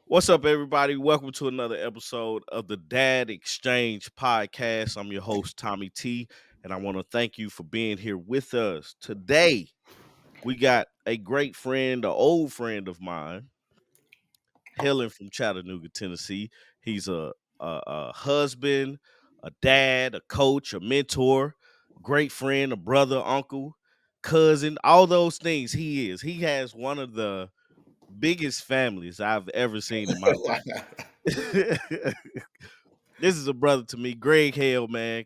What's up, everybody? Welcome to another episode of the Dad Exchange Podcast. I'm your host, Tommy T, and I want to thank you for being here with us. Today, we got a great friend, an old friend of mine, hailing from Chattanooga, Tennessee. He's a husband, a dad, a coach, a mentor, great friend, a brother, uncle, cousin, all those things he is. He has one of the biggest families I've ever seen in my life. This is a brother to me, Greg Hale, man.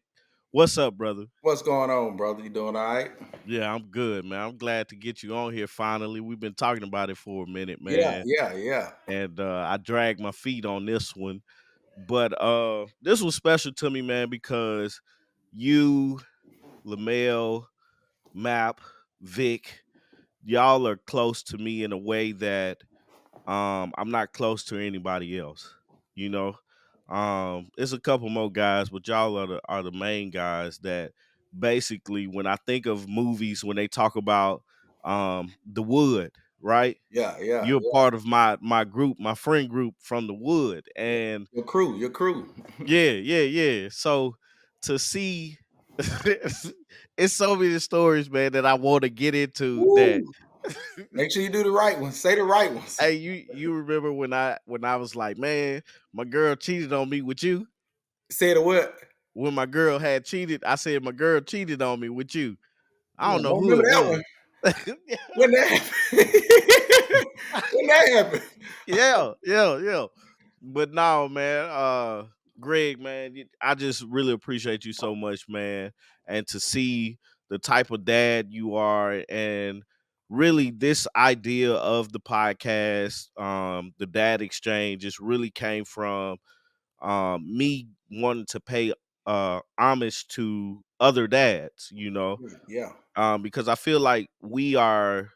What's up, brother? What's going on, brother? You doing all right? Yeah, I'm good, man. I'm glad to get you on here finally. We've been talking about it for a minute, Yeah, man. yeah, yeah. And I dragged my feet on this one. But this was special to me, man, because you, Lamel, Map, Vic, y'all are close to me in a way that I'm not close to anybody else. You know, it's a couple more guys, but y'all are the main guys that basically, when I think of movies, when they talk about the Wood, right? Yeah, yeah, You're yeah. part of my group, my friend group from the Wood, and Your crew. yeah. So to see, it's so many stories, man, that I want to get into. That Woo! Make sure you do the right ones. Say the right ones. Hey, you remember when I was like, man, my girl cheated on me with you? Say the what? When my girl had cheated, I said my girl cheated on me with you. I No, don't I know don't who remember it that one. was. When that happened? When that happened? Yeah. But no, man, Greg, man, I just really appreciate you so much, man. And to see the type of dad you are, and really this idea of the podcast, the dad exchange, just really came from me wanting to pay homage to other dads, Yeah, because I feel like we are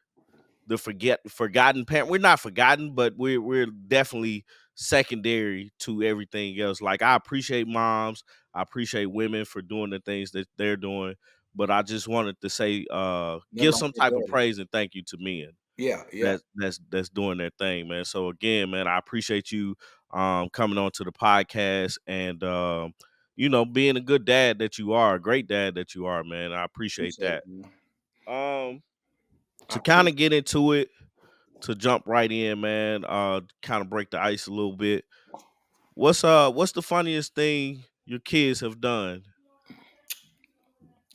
the forgotten parent. We're not forgotten, but we're definitely secondary to everything else. Like, I appreciate moms, I appreciate women for doing the things that they're doing, but I just wanted to say, nothing give like some your type of daddy. praise and thank you to men Yeah, yeah. that's doing their thing, man. So again, man, I appreciate you coming on to the podcast, and being a good dad that you are, a great dad that you are, man. I appreciate Appreciate that. it, man. Um I to kind appreciate of get into it, to jump right in, man, kind of break the ice a little bit. What's the funniest thing your kids have done?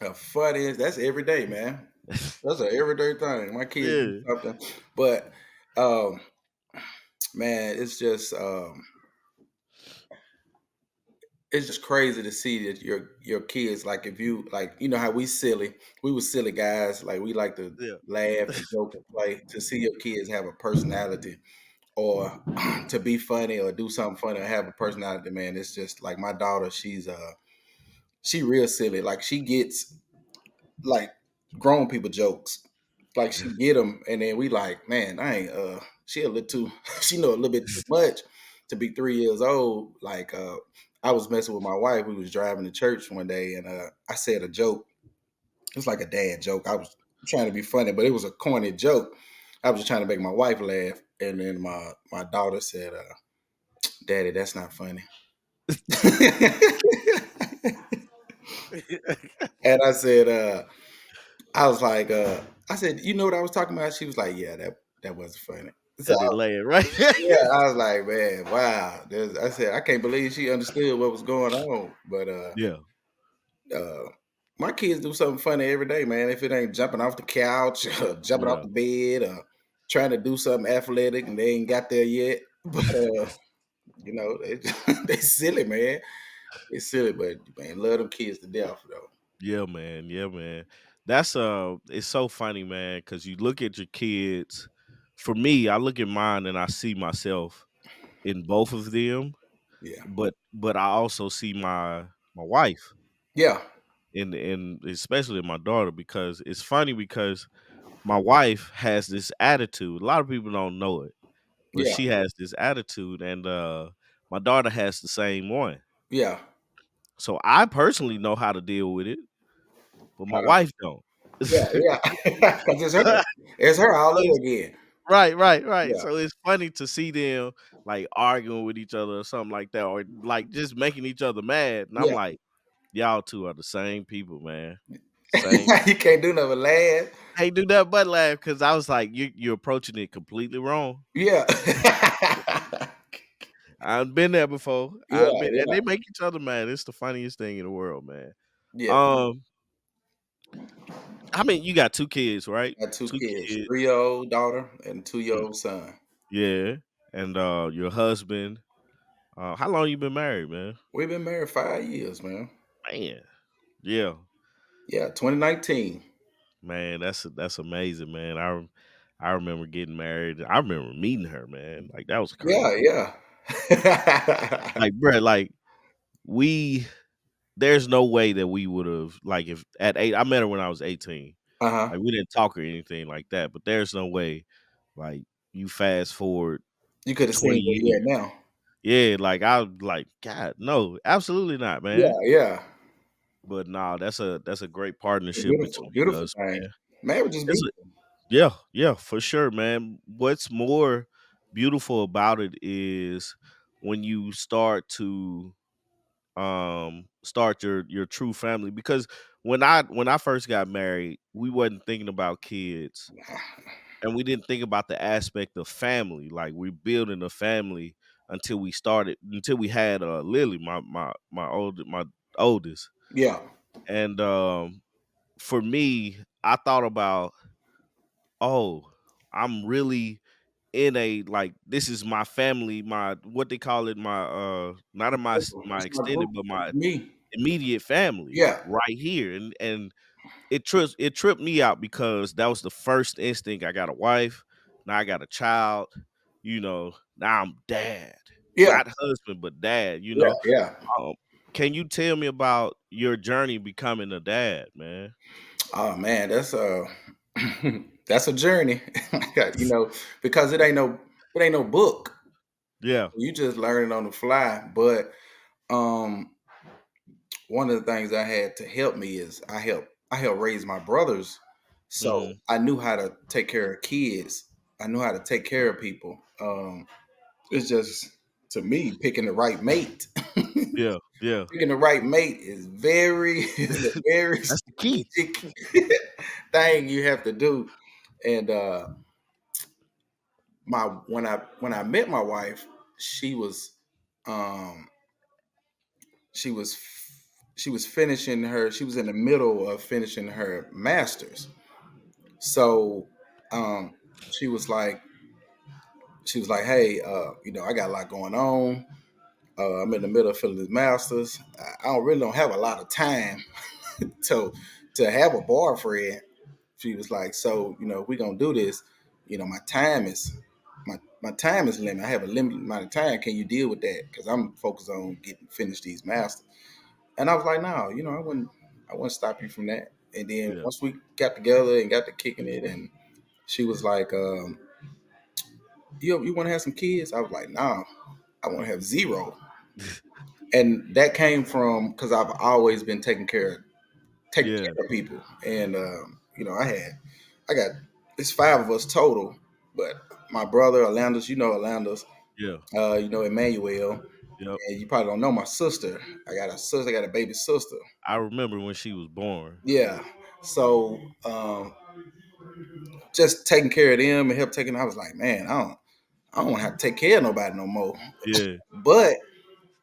it. Fun is that's every day, man. That's an everyday thing. My kids do Yeah. something, but um, man, it's just crazy to see that your kids, like, if you, like, you know how we were silly guys, like we like to Yeah. laugh and joke and play. To see your kids have a personality, or to be funny or do something funny or have a personality, man, it's just like my daughter. She real silly. Like, she gets, like, grown people jokes. Like, she get them, and then we like, man, I ain't. She a little too. She know a little bit too much to be 3 years old. Like, I was messing with my wife. We was driving to church one day, and I said a joke. It was like a dad joke. I was trying to be funny, but it was a corny joke. I was just trying to make my wife laugh, and then my daughter said, "Daddy, that's not funny." And I was like, I said, "You know what I was talking about?" She was like, "Yeah, that wasn't funny." So And it land right. yeah, I was like, "Man, wow." I said, "I can't believe she understood what was going on." But Yeah. uh, my kids do something funny every day, man. If it ain't jumping off the couch, or jumping off Yeah. the bed, or trying to do something athletic and they ain't got there yet. But they they silly, man. They silly, but man, love them kids to death, though. Yeah, man. Yeah, man. That's it's so funny, man, because you look at your kids. For me, I look at mine and I see myself in both of them, Yeah, but I also see my wife yeah, and especially my daughter, because it's funny because my wife has this attitude. A lot of people don't know it, but yeah, she has this attitude, and my daughter has the same one. yeah. So I personally know how to deal with it, but my Uh, wife don't. yeah, yeah. Because it's her. It's her all over again. Right, right, right. Yeah, So it's funny to see them like arguing with each other or something like that, or like just making each other mad. And I'm yeah. like, y'all two are the same people, man. Same. You can't do nothing but laugh. Hey, do that but laugh because I was like, you're approaching it completely wrong. Yeah. I've been there before. Yeah, And yeah, they make each other mad. It's the funniest thing in the world, man. yeah. Um, I mean, you got two kids, right? Got two Two kids, kids. 3-year-old daughter and Mm, 2-year-old son. yeah. And your husband. How long you been married, man? We've been married 5 years, man. Man. Yeah. Yeah, 2019. Man, that's amazing, man. I remember getting married. I remember meeting her, man. Like that was Yeah, crazy. yeah. Like, bruh, like we there's no way that we would have like if at 8 I met her when I was 18. Uh-huh. Like we didn't talk or anything like that, but there's no way like you fast forward You could have 20 seen where you years. at now. Yeah, like I was like, God, no, absolutely not, Yeah, man. yeah. But nah, that's a great It's partnership beautiful, between beautiful us, thing. man. Marriage is It's beautiful. Yeah, yeah, for sure, man. What's more beautiful about it is when you start your true family because when I first got married, we wasn't thinking about kids and we didn't think about the aspect of family. Like we're building a family until we had Lily, my oldest. Yeah. And for me, I thought about, oh, I'm really in a like this is my family, my what they call it, my not in my It's my extended, group. but It's my me. immediate family Yeah. right here. And it tripped me out because that was the first instinct. I got a wife, now I got a child, now I'm dad. Yeah. Not husband, but dad, Yeah. Yeah. Um, can you tell me about your journey becoming a dad, man? Oh man, that's a journey. Because it ain't no book. Yeah. You just learn it on the fly. But um one of the things I had to help me is I help raise my brothers. So Mhm. I knew how to take care of kids. I knew how to take care of people. It's just to me picking the right mate. Yeah, yeah. Picking the right mate is very is a very That's the key. strategic thing you have to do. And my when I met my wife, she was um she was she was in the middle of finishing her masters. So um she was like hey, I got a lot going on. I'm in the middle of filling this masters. I don't have a lot of time to have a boyfriend. She was like, so if we're gonna do this, my time is limited. I have a limited amount of time. Can you deal with that? Because I'm focused on getting finish these masters. And I was like, no, I wouldn't stop you from that. And then Yeah. once we got together and got to kicking it, and she was like, you want to have some kids? I was like, nah, I want to have zero. And that came from because I've always been taking Yeah, care of people. And I got it's five of us total, but my brother Alandis, Alandis, yeah, Emmanuel, yep. and you probably don't know my sister. I got a baby sister. I remember when she was born. Yeah. So just taking care of them and help taking. I was like, man, I don't want to have to take care of nobody no more. Yeah. But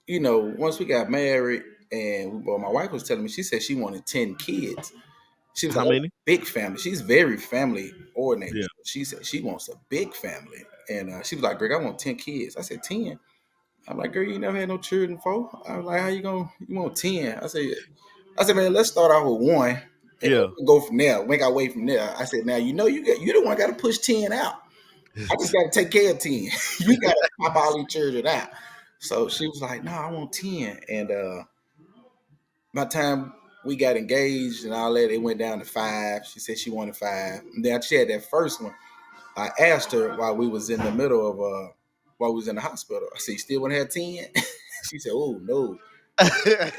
once we got married, and well, my wife was telling me, she said she wanted 10 kids. She was How like, "I want many? a big family." She's very family oriented. Yeah. She said she wants a big family, and she was like, "Greg, I want 10 kids." I said, "10." I'm like, "Girl, you never had no children before." I was like, "How you want 10?" I said, "Man, let's start out with one, and Yeah. we'll go from there. Make our way from there." I said, "Now you the one got to push 10 out. I just got to take care of 10. You got to pop all these children out." So she was like, "No, I want 10." And by the time we got engaged and all that, it went down to 5. She said she wanted 5. And then she had that first one. I asked her while we was in the hospital. I said, "You still want to have 10?" She said, "Oh no,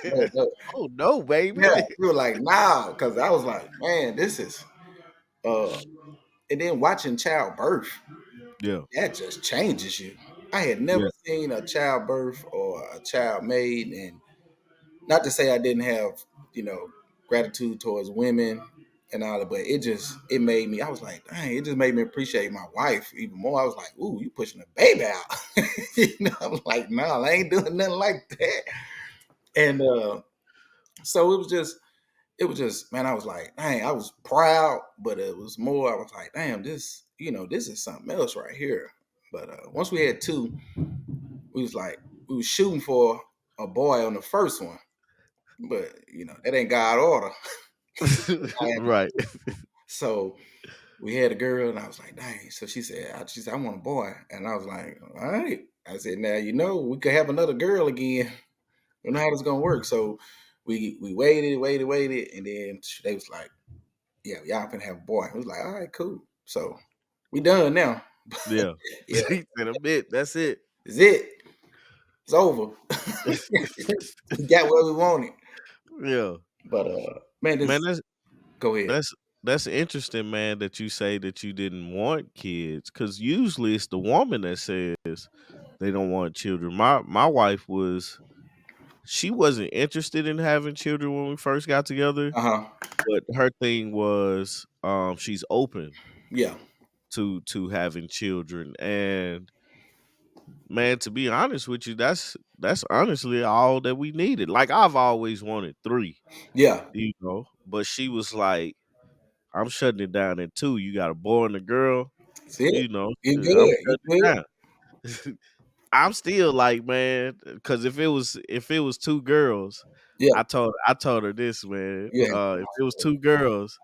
no, no." Oh, no, Yeah, baby. we were like, "Nah," because I was like, "Man, this is." Uh, and then watching childbirth. Yeah. that just changes you. I had never Yeah. seen a childbirth or a child made, and not to say I didn't have, you know, gratitude towards women and all that, but it made me. I was like, dang, it just made me appreciate my wife even more. I was like, ooh, you pushing a baby out. I'm like, no, I ain't doing nothing like that. And so it was just, man, I was like, dang, I was proud, but it was more, I was like, damn, this is something else right here. But once we had two, we was like, we was shooting for a boy on the first one, but that ain't God order. I had Right. So we had a girl, and I was like, dang. So she said, I want a boy, and I was like, all right. I said, now we could have another girl again. You know how this gonna work? So we waited, and then they was like, yeah, y'all can have a boy. I was like, all right, cool. So we done now. Yeah. Yeah, He said a bit. That's it. it's it. It's over. We got what we wanted. Yeah. But man, Man, this go ahead. that's that's interesting, man, that you say that you didn't want kids. Cause usually it's the woman that says they don't want children. My wife she wasn't interested in having children when we first got together, Uh huh. but her thing was she's open Yeah. to having children. And man, to be honest with you, that's honestly all that we needed. Like I've always wanted three, Yeah. but she was like, I'm shutting it down at two. You got a boy and a girl, That's it. You I'm good. You shutting it good. down. I'm still like, man, because if it was two girls, Yeah. I told her this, man. Yeah. If it was two girls,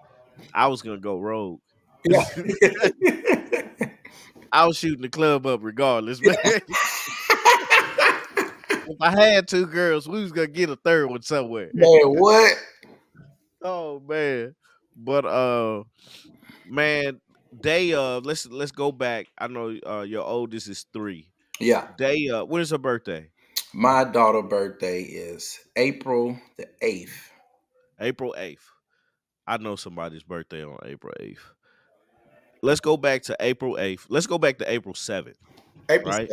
I was gonna go rogue. Yeah. I was shooting the club up regardless, man. Yeah. If I had two girls, we was gonna get a third one somewhere. Man, what? Oh man. But man, let's go back. I know your oldest is 3. Yeah. When is her birthday? My daughter' birthday is April the 8th. April 8th. I know somebody's birthday on April 8th. Let's go back to April 8th. Let's go back to April 7th, April right?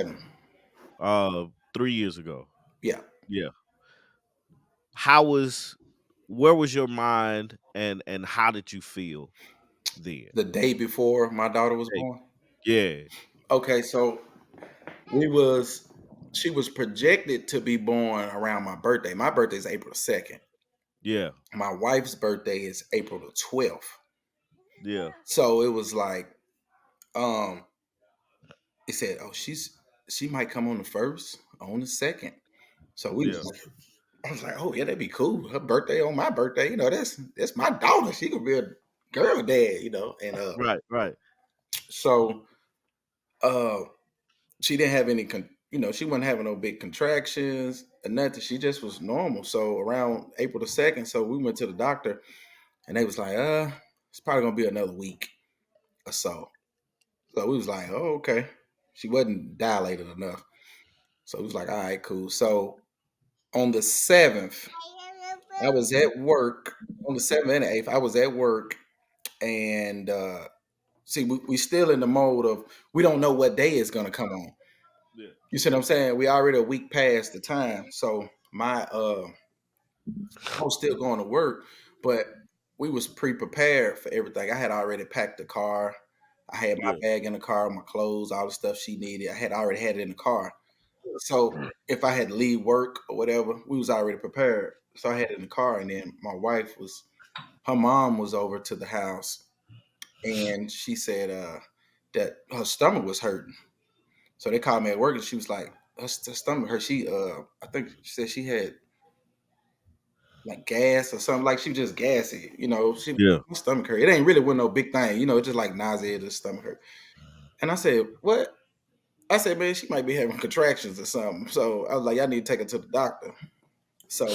7th. 3 years ago. Yeah. Yeah. How was where was your mind and how did you feel then? The day before my daughter was Hey, born. yeah. Okay, so we was she was projected to be born around my birthday. My birthday is April 2nd. Yeah. My wife's birthday is April the 12th. Yeah. So it was like, um, it said, oh, she might come on the first, on the second. So we was Yeah. like, I was like, oh yeah, that'd be cool. Her birthday on my birthday, that's my daughter. She could be a girl dad. And Right, right. so uh she didn't have any she wasn't having no big contractions or nothing. She just was normal. So around April the 2nd, so we went to the doctor, and they was like, it's probably gonna be another week or so. So we was like, oh, okay. She wasn't dilated enough. So we was like, all right, cool. So on the 7th, I was at work. On the 7th and the 8th, I was at work, and see, we still in the mode of, we don't know what day it's gonna come on. Yeah. You see what I'm saying? We already a week past the time. So I was still going to work, but we was pre-prepared for everything. I had already packed the car. I had my Yeah. bag in the car, my clothes, all the stuff she needed. I had already had it in the car. So if I had to leave work or whatever, we was already prepared. So I had it in the car, and then her mom was over to the house, and she said that her stomach was hurting. So they called me at work, and she was like, her stomach hurt. I think she said she had like gas or something. Like she was just gassy. Yeah. Her stomach hurt. It ain't really with no big thing. It's just like nausea, just stomach hurt. And I said, what? I said, man, she might be having contractions or something. So I was like, I need to take her to the doctor. So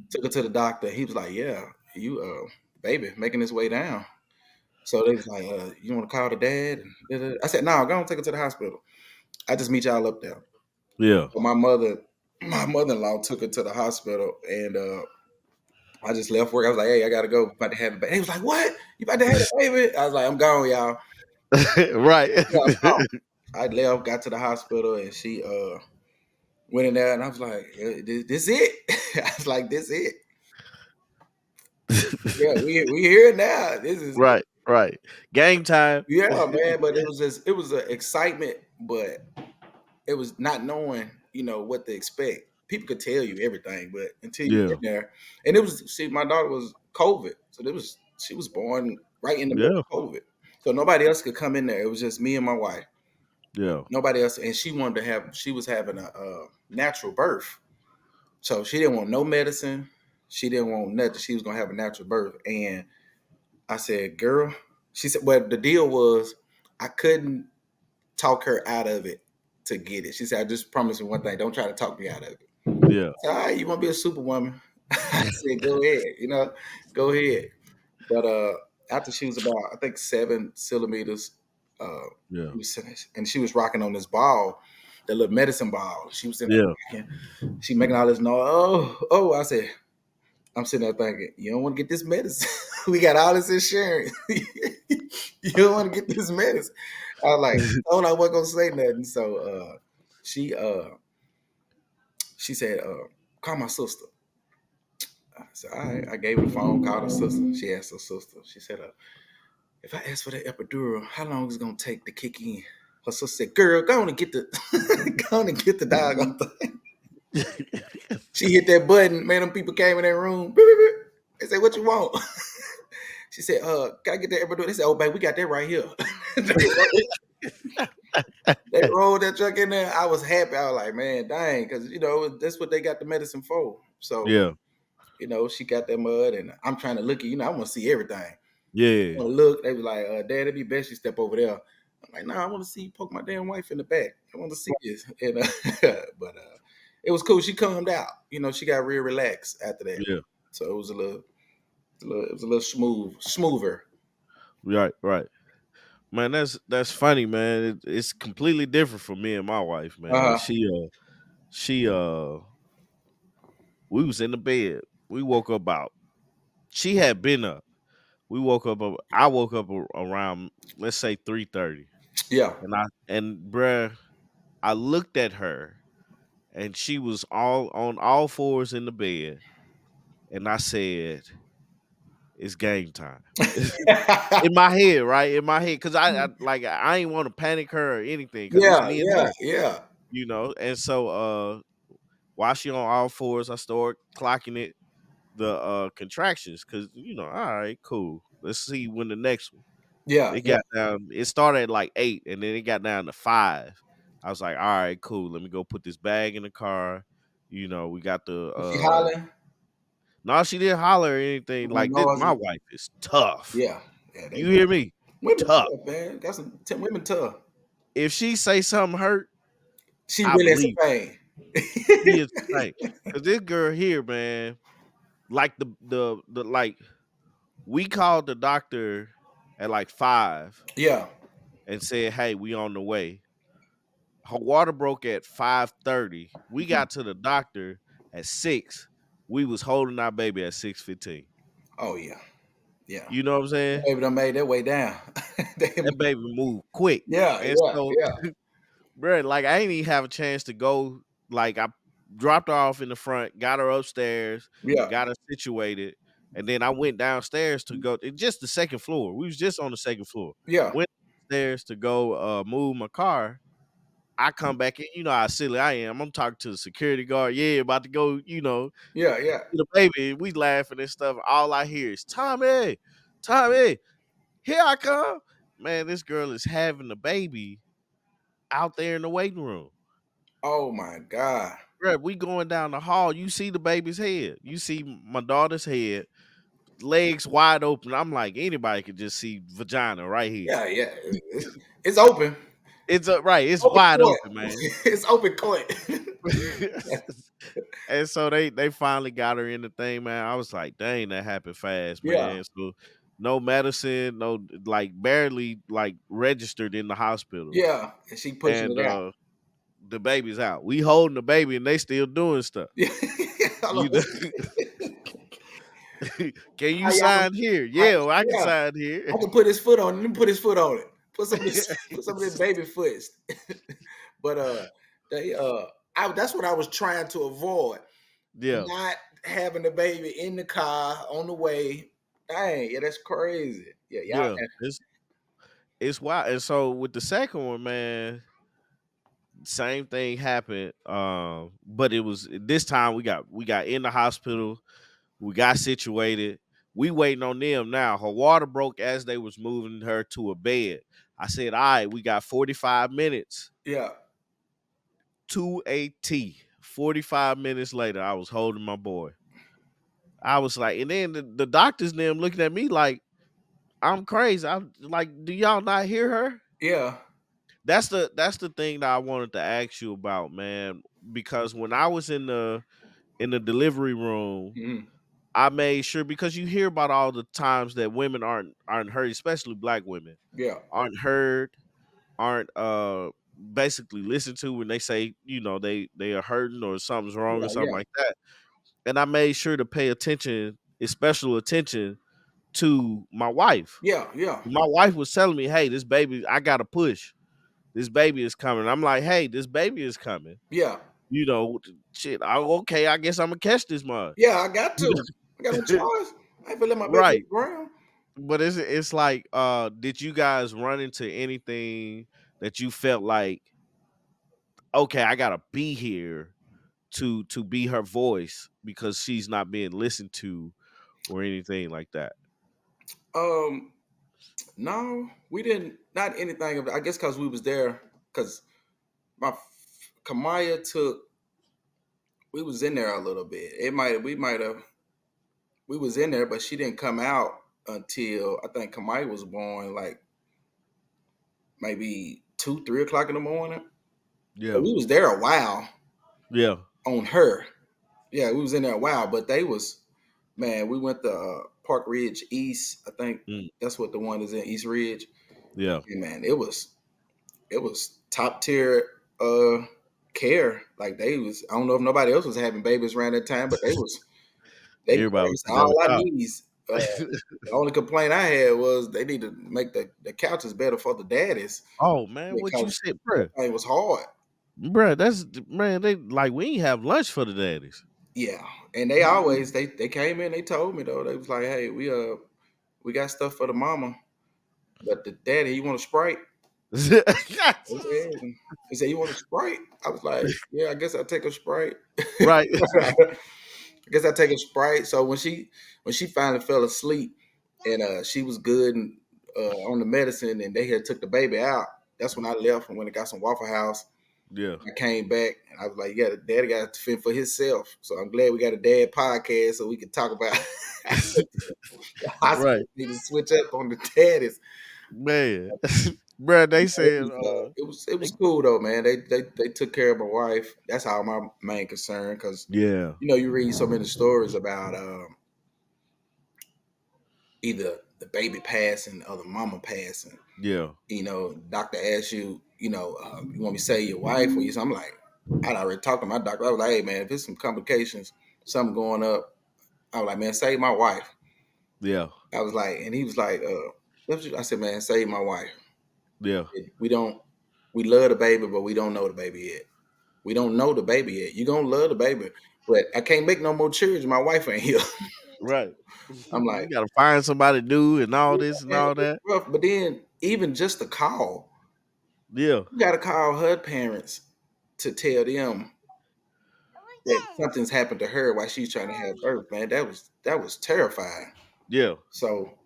took her to the doctor. He was like, yeah, you baby making his way down. So they was like, you want to call the dad? And I said, no, go and take her to the hospital. I just meet y'all up there. Yeah. So my mother-in-law took her to the hospital, and I just left work. I was like, hey, I gotta go. About to have a baby. He was like, what? You about to have a baby? I was like, I'm gone, y'all. Right. Yeah, no. I left, got to the hospital, and she went in there, and I was like, this it?" I was like, "This it? Yeah, we here now. This is it." Right, right. Game time. Yeah, man. But it was an excitement, but it was not knowing, what to expect. People could tell you everything, but until you Yeah, get there, and it was see, my daughter was COVID, so she was born right in the middle yeah, of COVID, so nobody else could come in there. It was just me and my wife. yeah, Nobody else, and she was having a natural birth, so she didn't want no medicine. She didn't want nothing. She was gonna have a natural birth, and I said, "Girl," she said. Well, the deal was I couldn't talk her out of it to get it. She said, "I just promise you one thing: don't try to talk me out of it." yeah, All right, you want to be a superwoman? I said, "Go ahead, go ahead." But after she was about, I think, 7 centimeters, uh, yeah, and she was rocking on this ball, the little medicine ball. She was in yeah. there rocking. She making all this noise. Oh, oh! I said, I'm sitting there thinking, you don't want to get this medicine. We got all this insurance. You don't want to get this medicine. I was like, oh, I wasn't gonna say nothing. So she she said, call my sister. I said, all right. I gave her the phone, called her sister. She asked her sister. She said, if I ask for the epidural, how long is it gonna take to kick in? Her sister said, girl, go on and get the go on and get the dog on thing. She hit that button, man. Them people came in that room. Beep, beep, beep. They said, what you want? She said, can I get that epidural? They said, oh, babe, we got that right here. They rolled that truck in there. I was happy. I was like, man, dang, because that's what they got the medicine for. So, Yeah, she got that mud, and I'm trying to look at, I want to see everything. I yeah, want to look. They was like, Dad, it'd be best you step over there. I'm like, nah, I want to see you poke my damn wife in the back. I want to see this. And but it was cool. She calmed out. She got real relaxed after that. yeah. So it was it was a little smoother. Right, right. Man, that's funny, man. It's completely different from me and my wife, man. Uh-huh. She we was in the bed. We woke up about. She had been up. We woke up. I woke up around, let's say, 3:30, Yeah. and bruh, I looked at her, and she was all on all fours in the bed, and I said, "It's game time." In my head, right? In my head, because I ain't want to panic her or anything, because it's Yeah, me and yeah, her, yeah, And so while she on all fours, I start clocking the contractions, because all right, cool. Let's see when the next one. yeah, It yeah. got down. It started at like 8, and then it got down to 5. I was like, all right, cool. Let me go put this bag in the car. We got the Was she hollering? no, she didn't holler or anything. Well, Like this, no, my wife is tough. yeah, yeah. You hear me? Women Tough. tough, man. Got some women tough. If she say something hurt, She I really in some believe pain. she is right. Cause this girl here, man, like the like we called the doctor at like 5 Yeah. and said, "Hey, we on the way." Her water broke at 5:30. We got to the doctor at 6. We was holding our baby at 6:15. Oh yeah, yeah. You know what I'm saying? Baby done made their way down. They- That baby moved quick. yeah, And yeah, so, yeah, bro, like I ain't even have a chance to go. Like I dropped her off in the front, got her upstairs, yeah, got her situated, and then I went downstairs to go. It's just the second floor. We was just on the second floor. yeah, Went upstairs to go move my car. I come back in, how silly I am. I'm talking to the security guard. Yeah, about to go, yeah, yeah. see the baby. We laughing and stuff. All I hear is Tommy, Tommy, here I come. Man, this girl is having the baby out there in the waiting room. Oh my God. Bruh, we going down the hall. You see the baby's head. You see my daughter's head, legs wide open. I'm like, anybody could just see vagina right here. Yeah, yeah. It's open, It's right. It's open wide court. open, man. It's open court. And so they finally got her in the thing, man. I was like, dang, that happened fast, Yeah, man. So no medicine, no, like, barely like registered in the hospital. yeah. And she pushing And it out. the baby's out. We holding the baby and they still doing stuff. Yeah. Hold You on. know? Can you How y'all? sign here? Yeah, well, I can Yeah. sign here. I can put his foot on it. Let me put his foot on it. put some of this, put some of this baby foots. But they that's what I was trying to avoid. Yeah, Not having the baby in the car on the way. Dang, yeah, that's crazy. Yeah, y'all yeah. It's wild. And so with the second one, man, same thing happened. But it was this time we got in the hospital, we got situated. We waiting on them now. Her water broke as they was moving her to a bed. I said, all right, we got 45 minutes yeah, to a T. 45 minutes later, I was holding my boy. I was like, and then the doctors and them looking at me like I'm crazy. I'm like, do y'all not hear her? yeah, That's the thing that I wanted to ask you about, man. Because when I was in the delivery room, mhm, I made sure because you hear about all the times that women aren't heard, especially black women yeah, aren't heard, aren't basically listened to when they say they are hurting or something's wrong or yeah, something yeah, like that. And I made sure to pay attention, special attention to my wife. yeah, yeah, My wife was telling me, "Hey, this baby, I gotta push. This baby is coming." I'm like, "Hey, this baby is coming." yeah, Shit. Okay, I guess I'm gonna catch this mud. yeah. I got to. I got no choice. I ain't gonna let my baby hit Right. the ground. But it's like, did you guys run into anything that you felt like, okay, I gotta be here to be her voice because she's not being listened to or anything like that? Um, no, we didn't. Not anything of that. I guess because we was there. Because my Kamaya took. We was in there a little bit. We might have. We was in there, but she didn't come out until I think Kamaya was born. Like maybe 2, 3 o'clock in the morning. So Yeah. we was there a while Yeah. on her. Yeah, we was in there a while, but they was man. We went to Park Ridge East. I think Mm, that's what the one is in East Ridge. yeah. And man, it was top tier care. Like they was. I don't know if nobody else was having babies around that time, but they Everybody was priced sitting there with all our y'all. needs. The only complaint I had was they need to make the couches better for the daddies Oh man, what you because said, that bruh? thing was hard. Bruh, that's man. They like we ain't have lunch for the daddies. Yeah, and they always they came in. They told me though they was like, hey, we got stuff for the mama, but the daddy, you want a Sprite? Okay. He said, you want a Sprite? I was like, yeah, I guess I'll take a Sprite. Right. I guess I take a Sprite. So when she finally fell asleep and she was good and on the medicine and they had took the baby out, that's when I left and went and got some Waffle House. Yeah. I came back and I was like, yeah, the daddy got to fend for himself. So I'm glad we got a dad podcast so we can talk about the Right. hospital need to switch up on the daddies. Man. Bruh, they said It was they, cool though, man. They took care of my wife. That's all my main concern because yeah. you read so many stories about either the baby passing or the mama passing. Yeah. Doctor asks you, you want me to say your wife or you? I'm like, I'd already talked to my doctor. I was like, hey man, if it's some complications, something going up, I was like, man, save my wife. Yeah. I was like, and he was like, I said, man, save my wife. Yeah. We don't, we love the baby, but we don't know the baby yet. We don't know the baby yet. You gonna love the baby, but I can't make no more children. My wife ain't here. Right. I'm You like, gotta find somebody new and all yeah, this and man, all it's that. rough. But then even just the call, Yeah. you gotta call her parents to tell them that something's happened to her while she's trying to have birth. Man, that was terrifying. Yeah. So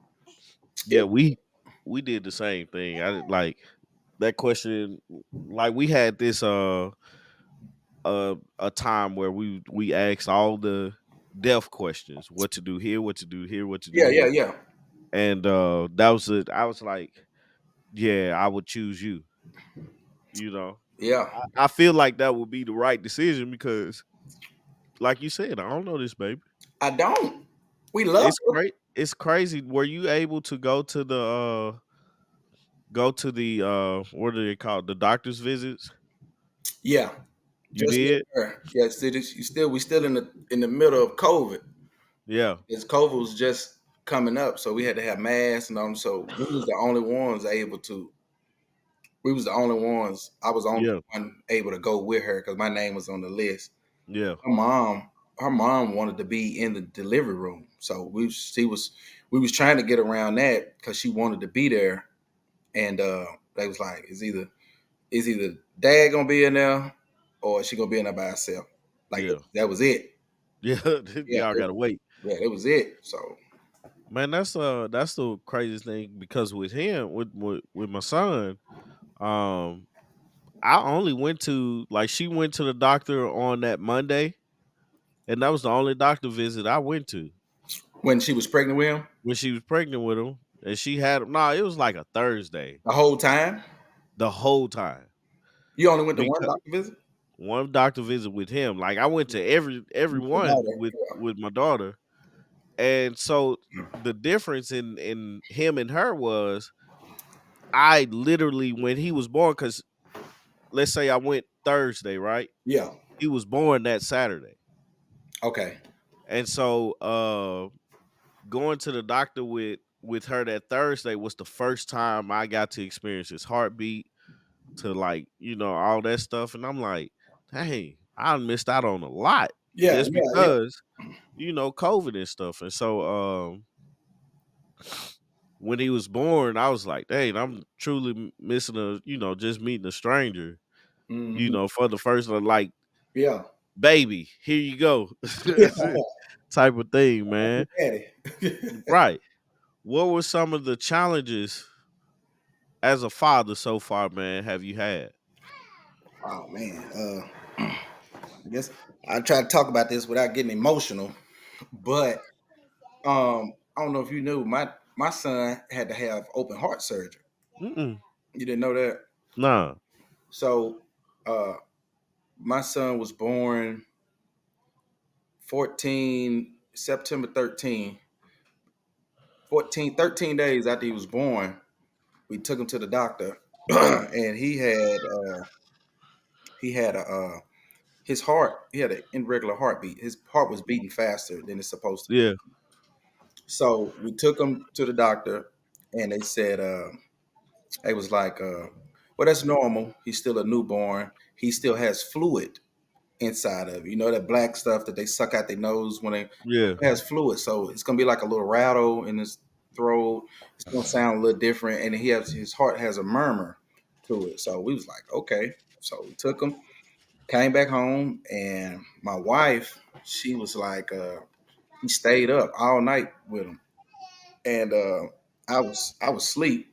Yeah. it, We did the same thing. I did like that question. Like we had this a time where we asked all the death questions, what to do here, what to do here, what to do yeah, yeah, here. yeah, And that was it. I was like, yeah, I would choose you. You know, yeah. I feel like that would be the right decision because, like you said, I don't know this baby. I don't. We love her. It's crazy. Were you able to go to the what are they called? The doctor's visits? Yeah, You just with did? her. Yeah, we still in the middle of COVID. Yeah. As COVID was just coming up, so we had to have masks and on. So we was the only ones able to. We was the only ones. I was the only Yeah, one able to go with her because my name was on the list. yeah, Her mom, her mom wanted to be in the delivery room, so we was trying to get around that because she wanted to be there, and they was like, it's either dad gonna be in there or she gonna be in there by herself. Like yeah, that was it. yeah. Yeah, Y'all gotta wait, yeah, that was it. So man. That's the craziest thing because with him, with my son, um, I only went to like she went to the doctor on that Monday, and that was the only doctor visit I went to when she was pregnant with him, when she was pregnant with him, and she had him. Nah, it was like a Thursday the whole time the whole time you only went to one because doctor visit one doctor visit with him. Like I went to every with your one daughter. with my daughter, and so the difference in him and her was I literally when he was born because let's say I went Thursday, right? Yeah. He was born that Saturday, Okay. and so going to the doctor with her that Thursday was the first time I got to experience his heartbeat, to like all that stuff, and I'm like, dang, I missed out on a lot Yeah. just Yeah. Yeah. because COVID and stuff, and so when he was born, I was like, dang, I'm truly missing just meeting a stranger, Hmm. for the first like Yeah. baby, here you go, Yeah. type of thing, man. Daddy. Right. What were some of the challenges as a father so far, man, have you had? Oh man. I guess I try to talk about this without getting emotional, but I don't know if you knew my son had to have open heart surgery. Mm-mm. You didn't know that? Nah. So uh my son was born 14 September 13, 13 days after he was born. We took him to the doctor and he had a his heart, he had an irregular heartbeat. His heart was beating faster than it's supposed to. Yeah. So we took him to the doctor and they said it was like well, that's normal. He's still a newborn. He still has fluid inside of it. You know that black stuff that they suck out their nose when they Yeah. has fluid. So it's gonna be like a little rattle in his throat. It's gonna sound a little different, and his heart has a murmur to it. So we was like, okay. So we took him, came back home, and my wife, she was like, he stayed up all night with him, and I was asleep.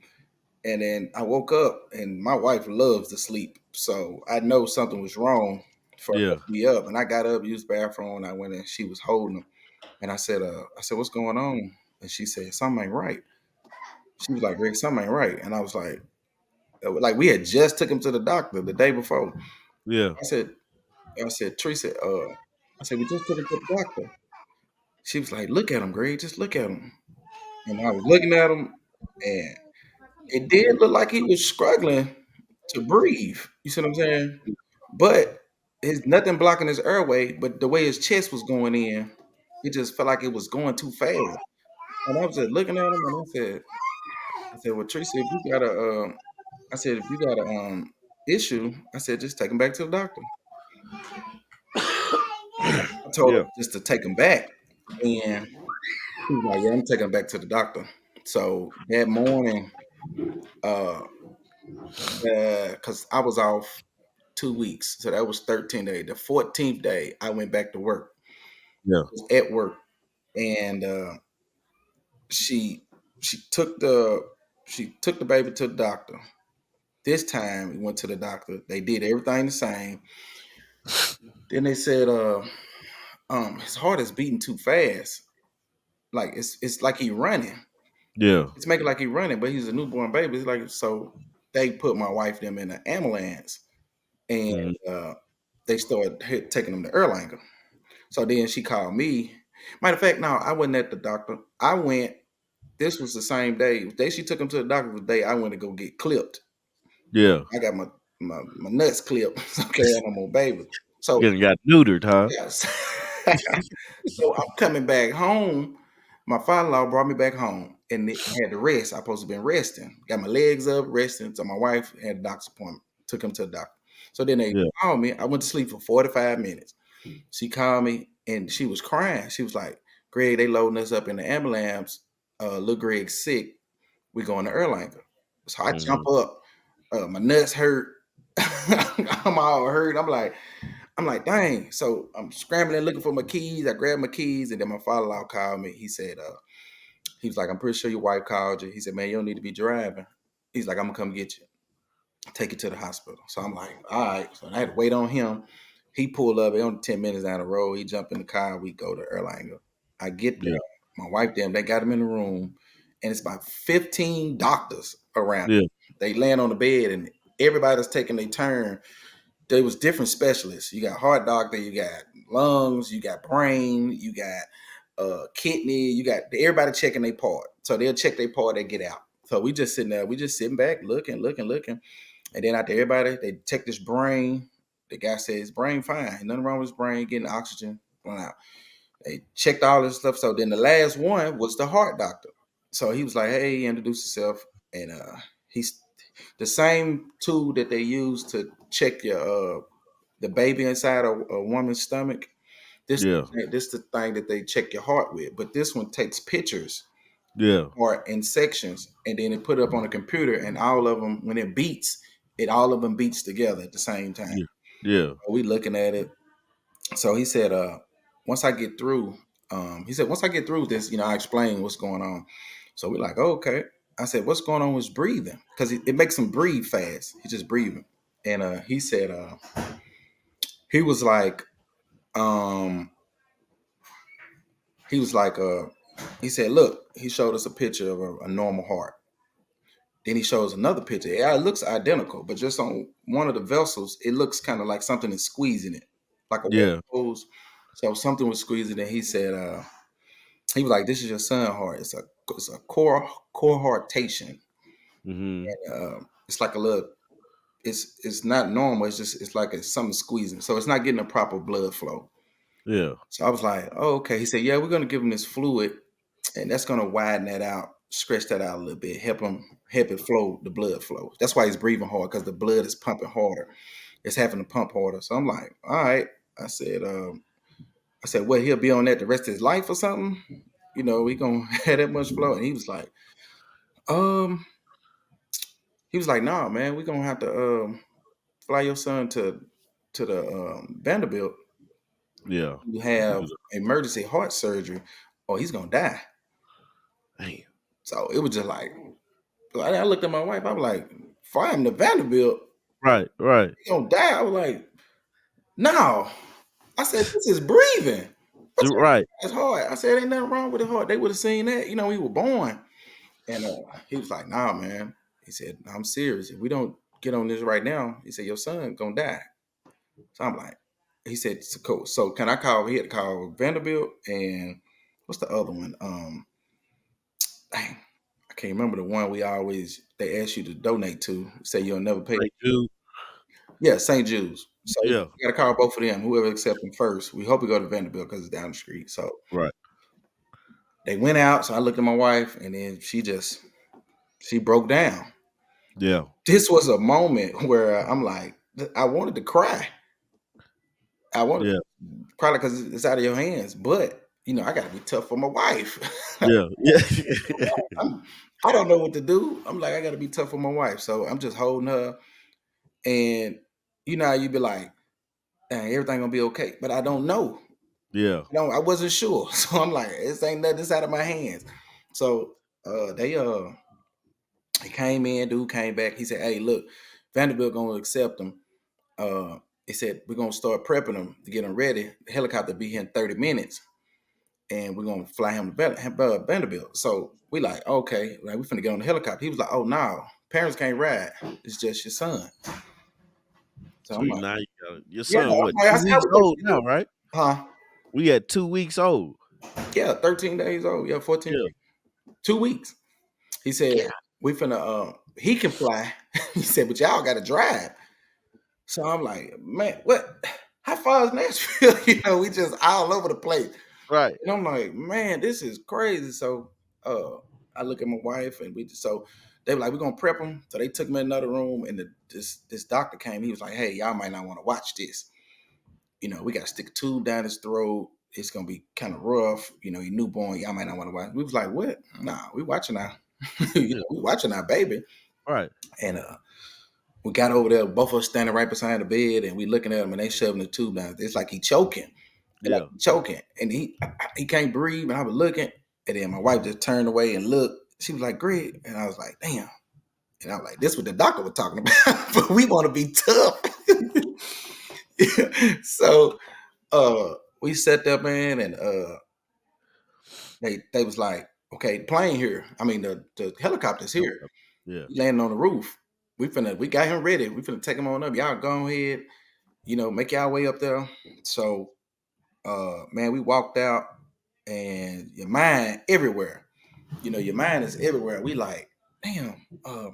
And then I woke up, and my wife loves to sleep, so I know something was wrong for her Yeah. to be up. And I got up, used the bathroom, and I went in. She was holding him, and I said, "What's going on?" And she said, "Something ain't right." She was like, "Rick, something ain't right." And I was like we had just took him to the doctor the day before. Yeah. I said, Teresa, I said we just took him to the doctor. She was like, "Look at him, Greg. Just look at him." And I was looking at him, and it did look like he was struggling to breathe. You see what I'm saying? But there's nothing blocking his airway. But the way his chest was going in, it just felt like it was going too fast. And I was just looking at him, and I said, well, Tracy, if you got if you got a issue, I said, just take him back to the doctor. I told Yeah. her just to take him back, and he was like, yeah, I'm taking him back to the doctor. So that morning, uh, because I was off 2 weeks, so that was 13 days. The 14th day, I went back to work. Yeah. I was at work, and she she took the she took the baby to the doctor. This time, we went to the doctor. They did everything the same. Then they said, his heart is beating too fast. Like it's like he running. Yeah. It's making like he running, but he's a newborn baby. It's like so. They put my wife them in an ambulance, and Mhm. uh, they started taking them to Erlanger. So then she called me. Matter of fact, no, I wasn't at the doctor. I went. This was the same day. The day she took him to the doctor, the day I went to go get clipped. Yeah. I got my nuts clipped. Okay, I no more baby. So Getting got neutered, huh? yes. So I'm coming back home. My father-in-law brought me back home. and I had to rest. I supposed to been resting. Got my legs up, resting. So my wife had a doctor's appointment. Took him to the doctor. So then they Yeah. called me. I went to sleep for 45 minutes. She called me and she was crying. She was like, "Greg, they loading us up in the ambulance. Little Greg's sick. We going to Erlanger." So I jump Mhm. up. My nuts hurt. I'm all hurt. I'm like, dang. So I'm scrambling looking for my keys. I grabbed my keys, and then my father-in-law called me. He said, he was like, "I'm pretty sure your wife called you." He said, "Man, you don't need to be driving." He's like, "I'm gonna come get you, take you to the hospital." So I'm like, all right. So I had to wait on him. He pulled up, it only 10 minutes down the road. He jumped in the car. We go to Erlanger. I get there. Yeah. My wife, them, they got him in the room, and it's about 15 doctors around. Yeah. They laying on the bed, and everybody's taking their turn. There was different specialists. You got heart doctor, you got lungs, you got brain, you got kidney, you got everybody checking their part. So they'll check their part, they get out. So we just sitting there, we just sitting back, looking. And then after everybody, they check this brain. The guy said his brain fine. Nothing wrong with his brain, getting oxygen going out. They checked all this stuff. So then the last one was the heart doctor. So he was like, "Hey," he introduced himself. And he's the same tool that they use to check your the baby inside a woman's stomach. This Yeah. this the thing that they check your heart with. But this one takes pictures Yeah. or in sections, and then it put it up on a computer, and all of them, when it beats, it all of them beats together at the same time. Yeah. Yeah. We looking at it. So he said, once I get through, he said, once I get through this, I explain what's going on. So we're like, oh, okay. I said, what's going on with breathing? Because it makes him breathe fast. He's just breathing. And he said, he was like, um, he was like, he said, look, he showed us a picture of a normal heart. Then he shows another picture. Yeah, it looks identical, but just on one of the vessels, it looks kind of like something is squeezing it, like a water Yeah. hose. So something was squeezing it. He said, he was like, "This is your son heart. It's a core heartation. Mhm. It's like a little. It's not normal. It's like it's something squeezing. So it's not getting a proper blood flow." Yeah. So I was like, "Oh, okay." He said, "Yeah, we're gonna give him this fluid, and that's gonna widen that out, stretch that out a little bit, help it flow, the blood flow. That's why he's breathing hard because the blood is pumping harder. It's having to pump harder." So I'm like, "All right." I said, "What? He'll be on that the rest of his life or something? We gonna have that much flow?" And um, he was like, "Nah, man, we gonna have to fly your son to the Vanderbilt Yeah. to You have do that. emergency heart surgery, or he's gonna die." Damn. So it was just like, I looked at my wife. I was like, "Fly him to Vanderbilt, Right. Right. he gonna die." I was like, "No." I said, "This is breathing. I said, Right. that's hard." I said, "Ain't nothing wrong with the heart. They would have seen that. We were born." And he was like, "Nah, man." He said, "I'm serious. If we don't get on this right now," he said, "your son gonna die." So I'm like, he said, "So cool. So can I call?" He had to call Vanderbilt and what's the other one? Dang, I can't remember the one they ask you to donate to. Say you'll never pay. Thank you. Yeah, St. Jude's. So you Yeah. got to call both of them. Whoever accepts them first. We hope we go to Vanderbilt because it's down the street. So Right. they went out. So I looked at my wife, and then she broke down. Yeah. This was a moment where I'm like, I wanted to cry. I wanted Yeah. probably because it's out of your hands, but I got to be tough for my wife. Yeah. Yeah. I'm, I don't know what to do. I'm like, I got to be tough for my wife, so I'm just holding her, and how you be like, "Dang, everything gonna be okay," but I don't know. Yeah. I wasn't sure, so I'm like, this ain't nothing. This out of my hands. So he came in. Dude came back. He said, "Hey, look, Vanderbilt gonna accept him." He said, "We're gonna start prepping him to get him ready. The helicopter be here in 30 minutes, and we're gonna fly him to Vanderbilt." So we like, okay, like we finna get on the helicopter. He was like, "Oh no, parents can't ride. It's just your son." So So I'm you like, now you got your "Yeah." son what, I'm like, I 2 said, weeks old now, right? "Huh? We at 2 weeks old. Yeah, 13 days old. Yeah, 14 Yeah. days. 2 weeks." He said, Yeah. "We finna. He can fly." He said, "But y'all got to drive." So I'm like, "Man, what? How far is Nashville?" We just all over the place. Right. And I'm like, "Man, this is crazy." So uh I look at my wife, and so they were like, we're gonna prep him. So they took me in another room, and this doctor came. He was like, hey, y'all might not want to watch this. We got to stick a tube down his throat. It's gonna be kind of rough. Your newborn, y'all might not want to watch. We was like, what? Nah, we watching our, Yeah. we watching our baby. Right. And we got over there, both of us standing right beside the bed, and we looking at him, and they shoving the tube down. It's like he choking, Yeah. and he can't breathe. And I was looking, and then my wife just turned away and looked. She was like, Greg, and I was like, damn. And I was like, this is what the doctor was talking about, but we want to be tough. So we sat there, man, and they was like, okay, the plane here. I mean, the helicopter's here. Helicopter. Yeah. He landing on the roof. We got him ready. We finna take him on up. Y'all go ahead, make y'all way up there. So man, we walked out, and your mind everywhere. Your mind is everywhere. We like, damn, do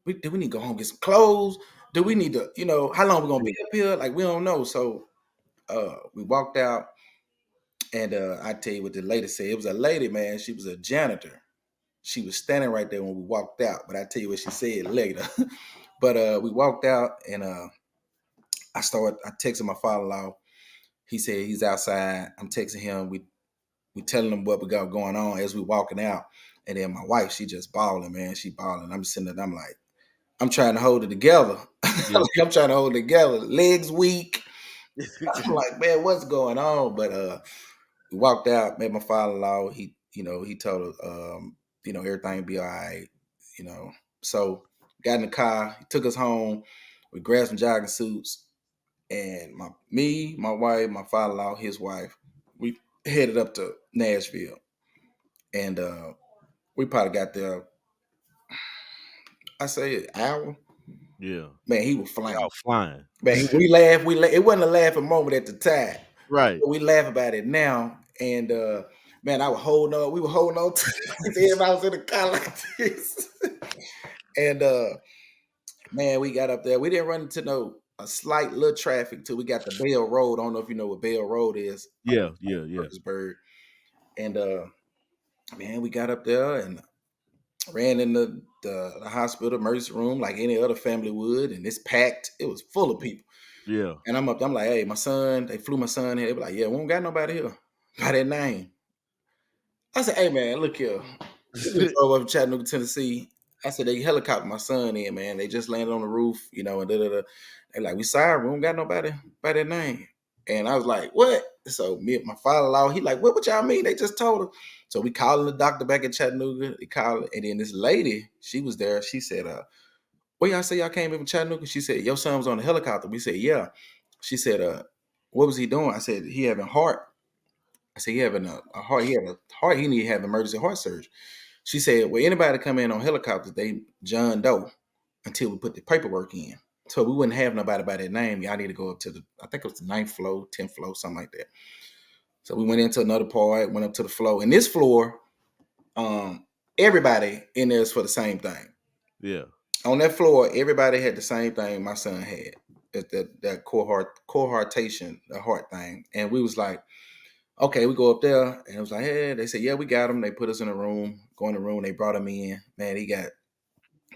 we need to go home and get some clothes? Do we need to, how long we gonna Yeah. be up here? Like, we don't know. So we walked out, and I tell you what the lady said. It was a lady, man. She was a janitor. She was standing right there when we walked out. But I tell you what she said later. But we walked out, and I texted my father-in-law. He said he's outside. I'm texting him. We telling him what we got going on as we walking out. And then my wife, she just bawling, man. She bawling. I'm sitting there, I'm like, I'm trying to hold it together. Yeah. I'm trying to hold it together. Legs weak. I'm like, man, what's going on? But we walked out, met my father-in-law. He told us, everything be all right, you know. So got in the car, he took us home. We grabbed some jogging suits, and my wife, my father-in-law, his wife, we headed up to Nashville. And we probably got there, I say an hour. Yeah. Man, he was flying. Y'all flying. Man, we laughed. It wasn't a laughing moment at the time. Right. We laugh about it now. And man, I was holding on. We were holding on to everybody was in the car like this. And man, we got up there. We didn't run into a slight little traffic till we got the Bell Road. I don't know if you know what Bell Road is. Yeah. Yeah. Yeah. Parkersburg. And man, we got up there and ran in the hospital emergency room like any other family would, and it's packed. It was full of people. Yeah. And I'm up there, I'm like, hey, my son, they flew my son here. They be like, yeah, we don't got nobody here by that name. I said, hey man, look here. We just drove up to Chattanooga, Tennessee. I said, they helicopter my son in, man. They just landed on the roof, and da. They like, we sorry, we don't got nobody by that name. And I was like, what? So me and my father-in-law, he like, what y'all mean? They just told us. So we calling the doctor back in Chattanooga. They called, and then this lady, she was there. She said, well, y'all say y'all came in from Chattanooga? She said, your son was on the helicopter. We said, yeah. She said, what was he doing? I said, he having heart. I said, he having a heart. He had a heart. He need to have emergency heart surgery. She said, well, anybody come in on helicopters, they John Doe until we put the paperwork in. So we wouldn't have nobody by that name. Y'all need to go up to I think it was the 9th floor, 10th floor, something like that. So we went into another part, went up to the floor. And this floor, everybody in there is for the same thing. Yeah. On that floor, everybody had the same thing my son had. That cohortation, the heart thing. And we was like, okay, we go up there, and it was like, hey, they said, yeah, we got him. They put us in a room, go in the room, they brought him in. Man, he got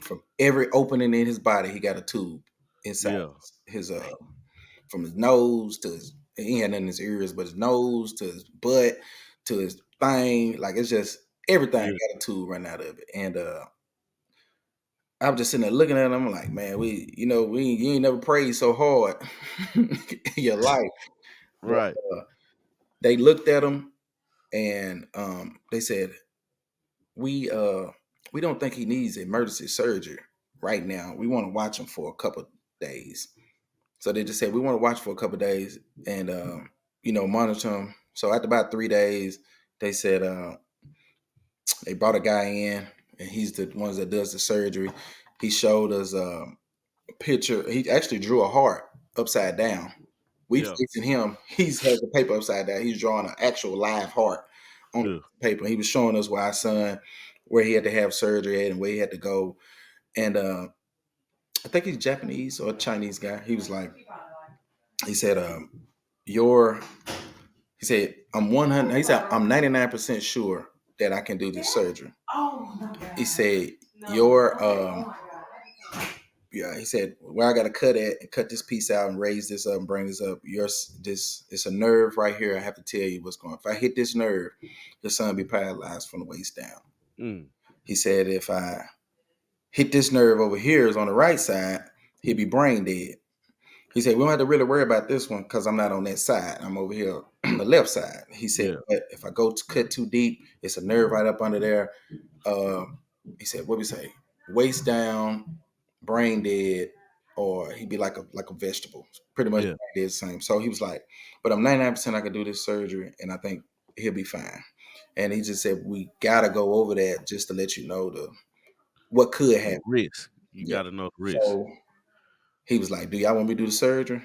from every opening in his body, he got a tube inside Yeah. his from his nose to he had nothing in his ears, but his nose to his butt to his thing. Like, it's just everything Yeah. got a tube running out of it. And I was just sitting there looking at him. I'm like, man, you ain't never prayed so hard in your life. But Right. they looked at him, and they said, we don't think he needs emergency surgery right now. We want to watch him for a couple days. So they just said, we want to watch for a couple days and monitor him. So after about 3 days, they said they brought a guy in, and he's the ones that does the surgery. He showed us a picture. He actually drew a heart upside down. We Yeah. fixing him. He's has the paper upside down. He's drawing an actual live heart on Yeah. the paper. He was showing us why our son, where he had to have surgery at and where he had to go. And I think he's Japanese or a Chinese guy. He was like, he said, your, he said, I'm 100. He said, I'm 99% sure that I can do this surgery. He said, your yeah, he said, where I got to cut it and cut this piece out and raise this up and bring this up. Yours, this, it's a nerve right here. I have to tell you what's going on. If I hit this nerve, your son be paralyzed from the waist down. Mm. He said, if I hit this nerve over here is on the right side, he'd be brain dead. He said, we don't have to really worry about this one because I'm not on that side. I'm over here on the left side. He said, Yeah. but if I go to cut too deep, it's a nerve right up under there. Uh, he said, what we say? Waist down, brain dead, or he'd be like a vegetable. Pretty much Yeah. did the same. So he was like, but I'm 99% I could do this surgery and I think he'll be fine. And he just said, we gotta go over that just to let you know what could The happen. risk. You Yeah. got to know the risk. So he was like, do y'all want me to do the surgery?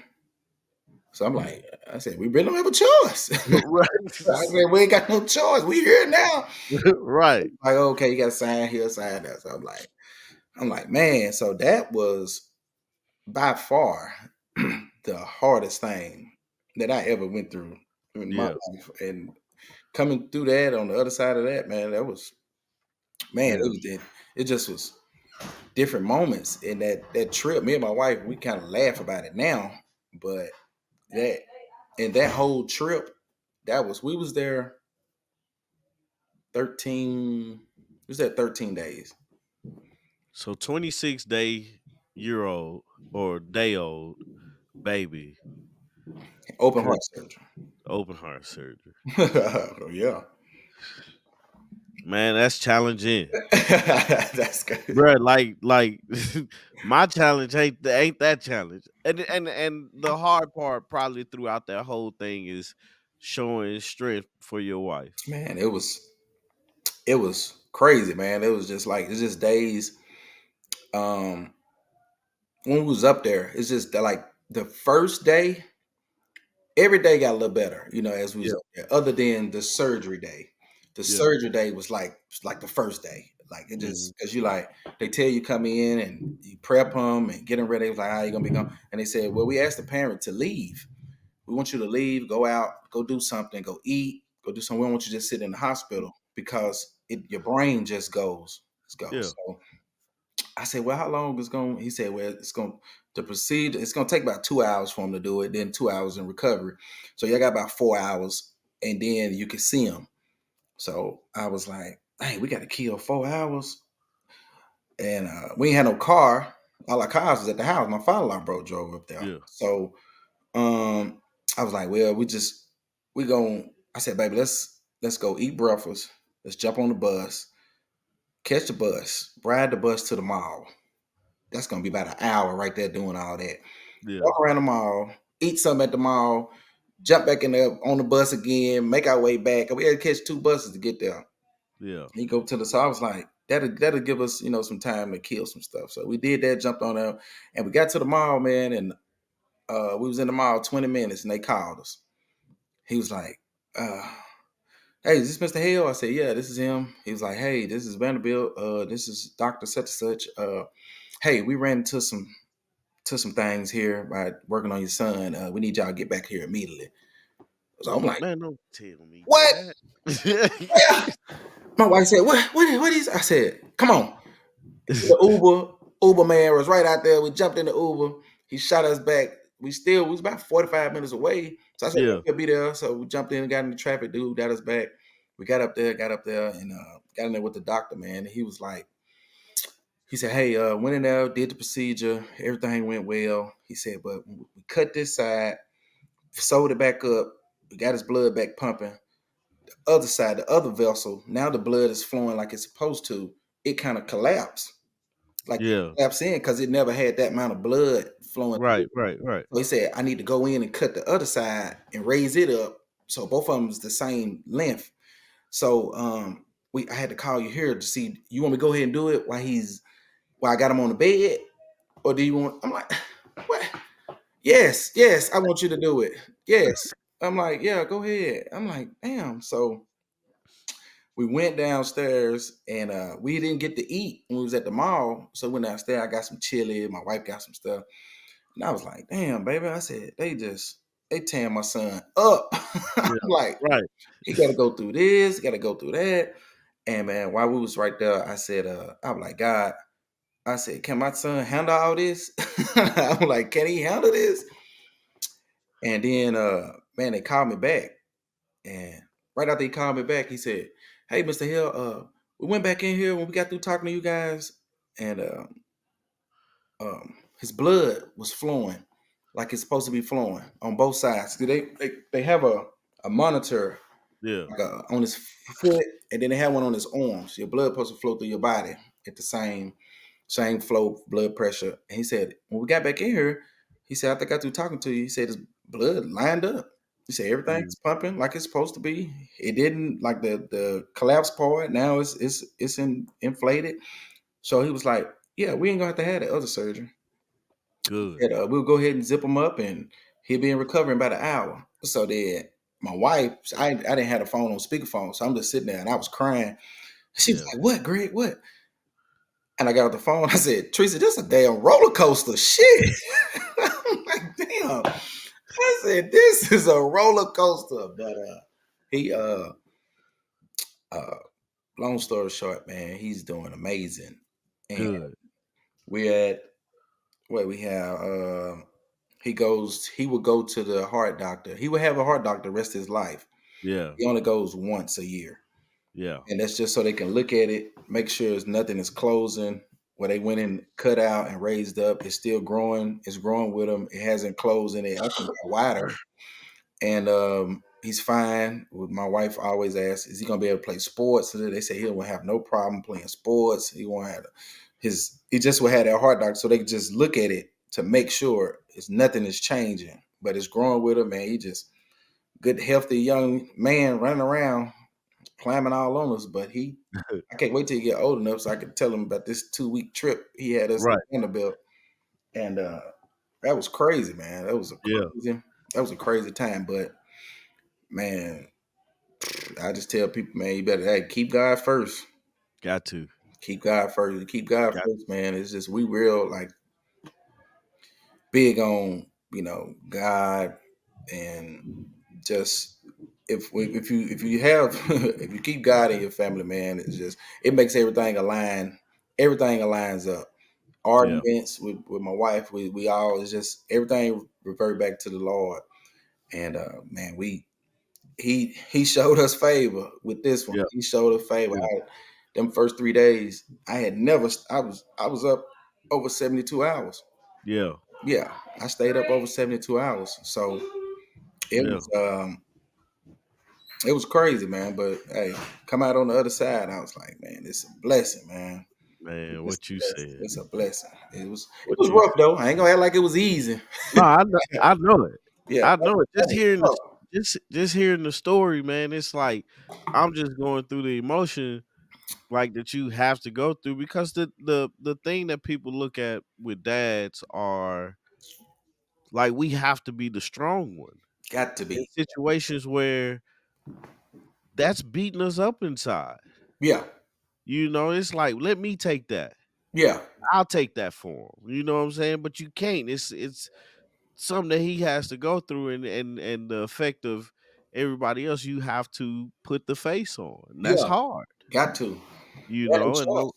So I'm like, I said, we really don't have a choice. I Right. said, we ain't got no choice. We here now. Right. Like, okay, you got to sign here, sign that. So I'm like, man. So that was by far the hardest thing that I ever went through in my Yeah. life. And coming through that on the other side of that, man, that was, man, Yeah. it just was different moments in that trip. Me and my wife, we kind of laugh about it now, but that and that whole trip, that was we was there 13. We was there 13 days. So 26 year old or day old baby Open could heart surgery. open heart surgery. Yeah. Man, that's challenging. That's good. Bruh, like my challenge ain't that challenge. And the hard part probably throughout that whole thing is showing strength for your wife. Man, it was crazy, man. It was just like it's just days. Um when we was up there, it's just that, like the first day, every day got a little better, as we was Yeah. up there, other than the surgery day. The Yeah. surgery day was like the first day. Like it Hmm. just because you like they tell you come in and you prep them and get them ready. It was like, how you gonna be gone? And they said, well, we asked the parent to leave. We want you to leave, go out, go do something, go eat, go do something. We don't want you to just sit in the hospital because your brain just goes. It Yeah. goes. So I said, well, how long is going? He said, well, it's going to proceed. It's going to take about 2 hours for him to do it, then 2 hours in recovery. So you got about 4 hours, and then you can see him. So I was like, hey, we got to kill 4 hours. And we ain't had no car. All our cars was at the house. My father-in-law bro drove up there. Yeah. So I was like, well, we going I said, baby, let's go eat breakfast. Let's jump on the bus, catch the bus, ride the bus to the mall. That's gonna be about an hour right there doing all that. Yeah. Walk around the mall, eat something at the mall, jump back in there on the bus again, make our way back. We had to catch two buses to get there. Yeah. He go to the so I was like, that'll give us, some time to kill some stuff. So we did that, jumped on there, and we got to the mall, man, and we was in the mall 20 minutes and they called us. He was like, hey, is this Mr. Hale? I said, yeah, this is him. He was like, hey, this is Vanderbilt. This is Dr. Such and such. Hey, we ran into some things here by working on your son. We need y'all to get back here immediately. So I'm like, Man, don't tell me what? that. Yeah. My wife said, what is? I said, come on. The Uber man was right out there. We jumped in the Uber. He shot us back. We was about 45 minutes away. So I said, Yeah. we'll be there. So we jumped in and got in the traffic. Dude got us back. We got up there, and got in there with the doctor, man. And he was like, he said, hey, went in there, did the procedure. Everything went well. He said, but we cut this side, sewed it back up. We got his blood back pumping. The other side, the other vessel, now the blood is flowing like it's supposed to. It kind of collapsed. Like it Yeah. collapsed in because it never had that amount of blood flowing through. Right. Right. Right. So he said, I need to go in and cut the other side and raise it up. So both of them is the same length. So I had to call you here to see, you want me to go ahead and do it while I got him on the bed? Or do you want, I'm like, what? Yes, I want you to do it. Yes. I'm like, yeah, go ahead. I'm like, damn. So we went downstairs and we didn't get to eat when we was at the mall. So we went downstairs. I got some chili. My wife got some stuff. And I was like, damn, baby. I said, they tearing my son up. I'm Yeah. like, Right. he got to go through this, got to go through that. And man, while we was right there, I said, I was like, God, I said, can my son handle all this? I'm like, can he handle this? And then man, they called me back. And right after he called me back, he said, "Hey, Mr. Hill, we went back in here when we got through talking to you guys, and his blood was flowing like it's supposed to be flowing on both sides. They have a monitor Yeah. like on his foot, and then they have one on his arms. Your blood supposed to flow through your body at the same flow, blood pressure. And he said, when we got back in here, he said, after I got through talking to you, he said his blood lined up. He said Mm, everything's pumping like it's supposed to be. It didn't like the collapse part. Now it's inflated. So he was like, yeah, we ain't gonna have to have that other surgery. He good. said, we'll go ahead and zip him up, and he'll be in recovery in about an hour. So then my wife, I didn't have the phone on speakerphone, so I'm just sitting there and I was crying. She was Yeah. like, "What, Greg? What?" And I got off the phone. I said, "Teresa, this is a damn roller coaster. Shit." I'm like, damn. I said, "This is a roller coaster." But he uh long story short, man, he's doing amazing. And Good. we're at what we have he would go to the heart doctor. He would have a heart doctor the rest of his life. Yeah. He only goes once a year. Yeah. And that's just so they can look at it, make sure it's nothing is closing. Where they went and cut out and raised up, it's still growing. It's growing with him. It hasn't closed, and it actually got wider. And he's fine. My wife always asks, "Is he gonna be able to play sports?" So they say he will have no problem playing sports. He won't have his. He just will have that heart doctor, so they can just look at it to make sure it's nothing is changing, but it's growing with him. Man, he just good, healthy young man running around climbing all on us. But I can't wait till he get old enough so I can tell him about this 2 week trip he had us at Right. Vanderbilt. And that was crazy, man. Yeah. That was a crazy time. But man, I just tell people, man, you better keep God first. Got to. Keep God first. Keep God Got first, man. It's just we real like big on God, and just if you have if you keep God in your family, man, it's just it makes everything align. Everything aligns up. yeah. Arguments with my wife, we all it's just everything revert back to the Lord. And man, he showed us favor with this one. Yeah. He showed us favor. Yeah. Them first 3 days, I had never. I was up over 72 hours. Yeah. Yeah, I stayed up over 72 hours. So it Yeah. was um it was crazy, man. But hey, come out on the other side, I was like, man, it's a blessing, man. Man, It's what a you blessing. said. It's a blessing. It What was you rough though. I ain't gonna act like it was easy. No, I know it. Yeah, I that know it. Just was hearing the tough. just hearing the story, man, it's like I'm just going through the emotion like that you have to go through because the thing that people look at with dads are like we have to be the strong one Got to in be. situations where that's beating us up inside. Yeah, It's like let me take that. yeah, I'll take that for him. You know what I'm saying? But you can't. It's something that he has to go through and the effect of everybody else you have to put the face on. And that's yeah. hard, Got to. Got no and no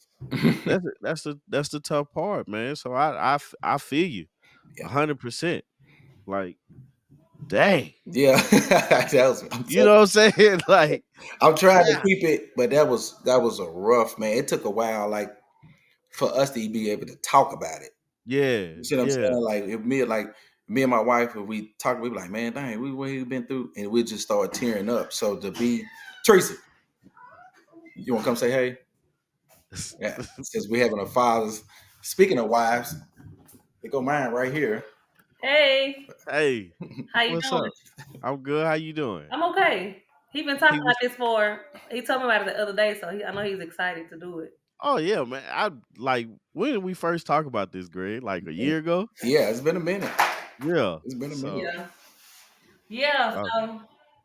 choice. that's the tough part, man. So I feel you Yeah, 100%. Like, dang. yeah. I'm You know what I'm saying? Like, I'm trying to God. keep it, but that was a rough, man. It took a while, like for us to be able to talk about it. Yeah, You see what I'm yeah, saying? Me and my wife, if we talk, we be like, man, dang, what we been through, and we just start tearing up. So to be Tracy, you want to come say hey? Yeah, since we having a fathers. Speaking of wives, they go mine right here. Hey, hey, how you what's doing? up? I'm good. How you doing? I'm okay. He been talking He about was this for. He told me about it the other day, so I know he's excited to do it. Oh yeah, man. I like when did we first talk about this, Greg? Like a year ago? Yeah, it's been a minute. Yeah. It's been a minute. So Yeah, yeah. uh, So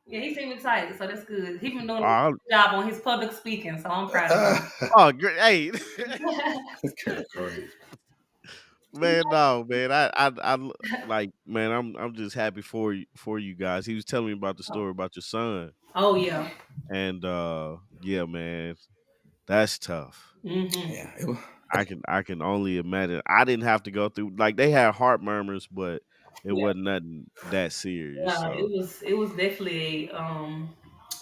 yeah, he seemed excited, so that's good. He been doing a uh, good job on his public speaking, so I'm proud of him. oh great. Hey, Crazy. man, no, man. Like, man. I'm just happy for you guys. He was telling me about the story about your son, Oh yeah, and yeah, man. That's tough. Mm-hmm. Yeah, it was, I can only imagine. I didn't have to go through like they had heart murmurs, but it Yeah, wasn't nothing that serious. yeah. So It was definitely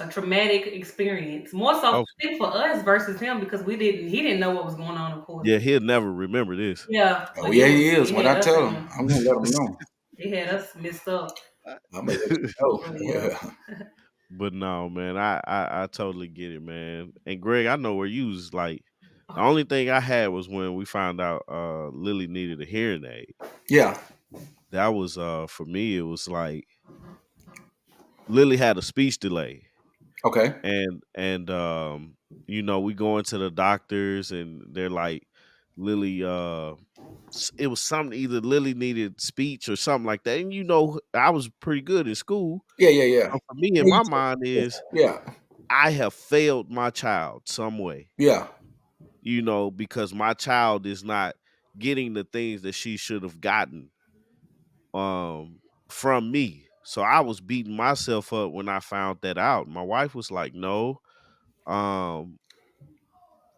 a traumatic experience. More so, I oh think for us versus him because we didn't. He didn't know what was going on, of course. yeah, he'll never remember this. Yeah, oh but yeah, he is. it When had I us tell him, in I'm gonna let him know. it had us messed up. I'm gonna let you know. But yeah. But no, man, I totally get it, man. And Greg, I know where you was like the only thing I had was when we found out Lily needed a hearing aid. Yeah. That was for me, it was like Lily had a speech delay. Okay. And you know, we go into the doctors and they're like Lily it was something either Lily needed speech or something like that. And you know, I was pretty good in school. Yeah, yeah, yeah. So for me in Yeah, you my told mind me. is Yeah, I have failed my child some way, yeah, you know, because my child is not getting the things that she should have gotten um from me. So I was beating myself up when I found that out. My wife was like, "No, um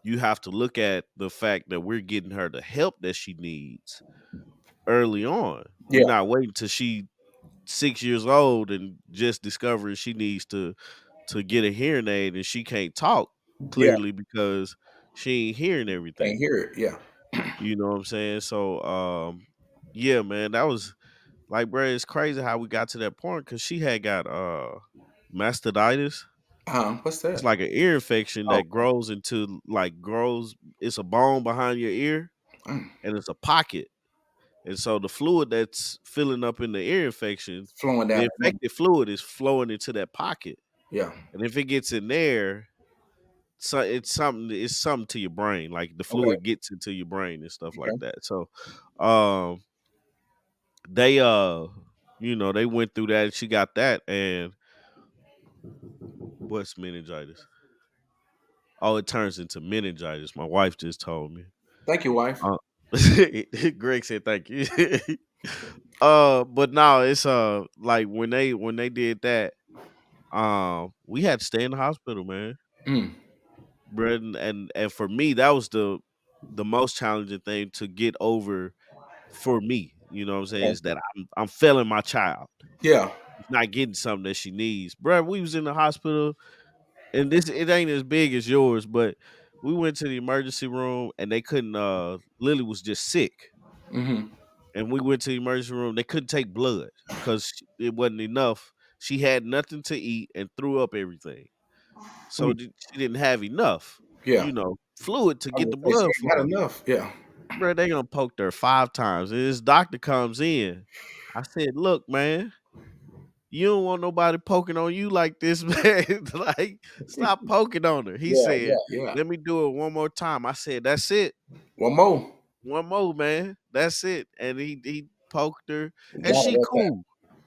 you have to look at the fact that we're getting her the help that she needs early on. We're yeah, not waiting till she 6 years old and just discovering she needs to get a hearing aid and she can't talk yeah. clearly because she ain't hearing Can't everything. hear it. Yeah. You know what I'm saying? So yeah, man, that was like, bro, it's crazy how we got to that point because she had got mastitis. What's It's that? like an ear infection Oh, that grows into like grows. It's a bone behind your ear, mm, and it's a pocket. And so the fluid that's filling up in the ear infection, flowing down. the the neck. infected fluid is flowing into that pocket. Yeah. And if it gets in there, so it's something to your brain. Like the Okay. fluid gets into your brain and stuff like Okay. that. So um they you know, they went through that and she got that and what's meningitis? Oh, it turns into meningitis. My wife just told me. Thank you, wife. Uh, Greg said thank you. But no, it's like when they did that, we had to stay in the hospital, man. Mm, Bread and for me, that was the most challenging thing to get over for me. You know what I'm saying? okay. Is that I'm failing my child. Yeah. She's not getting something that she needs. Bruh, we was in the hospital and this it ain't as big as yours, but we went to the emergency room and they couldn't Lily was just sick. Mm-hmm. And we went to the emergency room. They couldn't take blood because it wasn't enough. She had nothing to eat and threw up everything. So Mm, she didn't have enough, yeah. fluid to I get was the gonna say blood she ain't got flowing. enough. Yeah. Bro, they gonna poke her 5 times. And this doctor comes in. I said, look, man, you don't want nobody poking on you like this, man. Like, stop poking on her. He Yeah. said, Yeah. Yeah. let me do it one more time. I said, that's it. One more. One more, man. That's it. And he poked her, We and got it she that time. cool.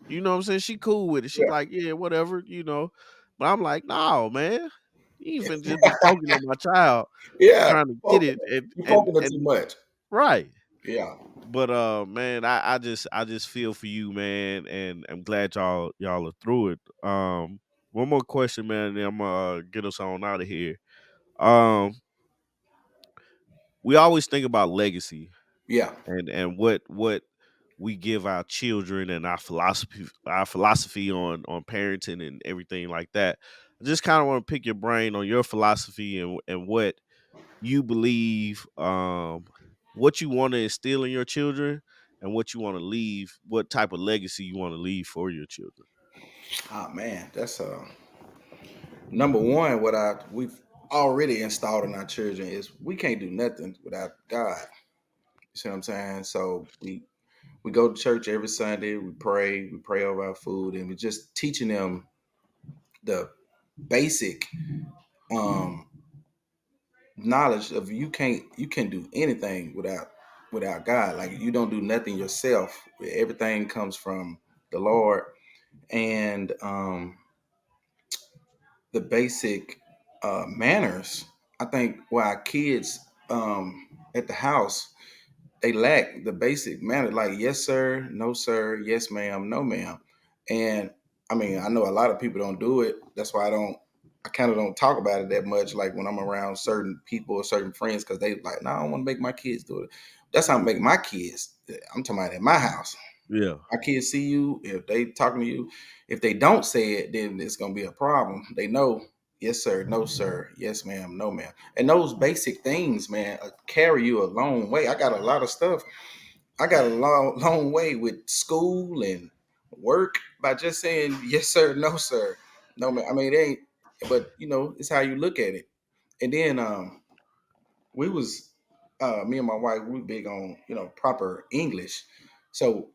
You know what I'm saying? She cool with it. She Yeah. like, yeah, whatever. But I'm like, no, man. You ain't finna just be poking on my child, Yeah. trying to get Poking it, it. and You and poking it too and much. right. Yeah. But man, I just feel for you, man, and I'm glad y'all are through it. One more question, man, and then I'm gonna get us on out of here. Um, we always think about legacy Yeah. and what we give our children and our philosophy on parenting and everything like that. I just kind of want to pick your brain on your philosophy and what you believe, what you want to instill in your children and what you want to leave, what type of legacy you want to leave for your children. Oh man, that's number one. What we've already installed in our children is we can't do nothing without God. You see what I'm saying? So we go to church every Sunday. We pray over our food, and we're just teaching them the basic um, knowledge of you can do anything without God. Like you don't do nothing yourself. Everything comes from the Lord, and the basic manners. I think why our kids at the house they lack the basic manner, like yes sir, no sir, yes ma'am, no ma'am. And I mean, I know a lot of people don't do it. That's why I don't. I kind of don't talk about it that much, like when I'm around certain people or certain friends, because they like, no, I don't want to make my kids do it. That's how I make my kids. I'm talking about at my house. Yeah. My kids see you, if they talking to you, if they don't say it, then it's gonna be a problem. They know, yes sir, no sir, yes ma'am, no ma'am, and those basic things, man, carry you a long way. I got a lot of stuff. I got a long way with school and work by just saying yes sir, no sir, no man. I mean, it ain't, but it's how you look at it. And then we was me and my wife, we big on proper English, so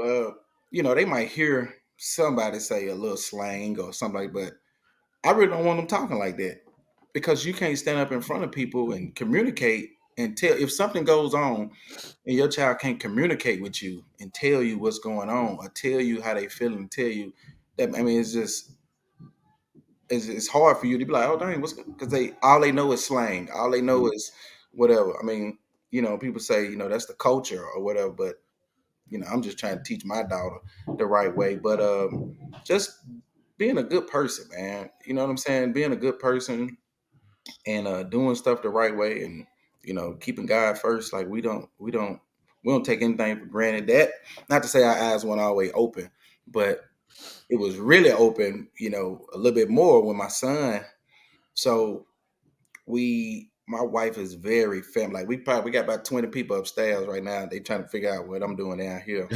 uh, they might hear somebody say a little slang or something like, but I really don't want them talking like that, because you can't stand up in front of people and communicate and tell if something goes on and your child can't communicate with you and tell you what's going on or tell you how they feel and tell you that. I mean, it's just it's hard for you to be like, oh dang, what's, because they all they know is slang, all they know Mhm. is whatever. I mean, people say that's the culture or whatever, but I'm just trying to teach my daughter the right way. But just being a good person, man. You know what I'm saying? Being a good person and doing stuff the right way, and keeping God first. Like we don't take anything for granted. That, not to say our eyes weren't always open, but it was really open, a little bit more with my son. So my wife is very family. Like we got about 20 people upstairs right now. They trying to figure out what I'm doing down here.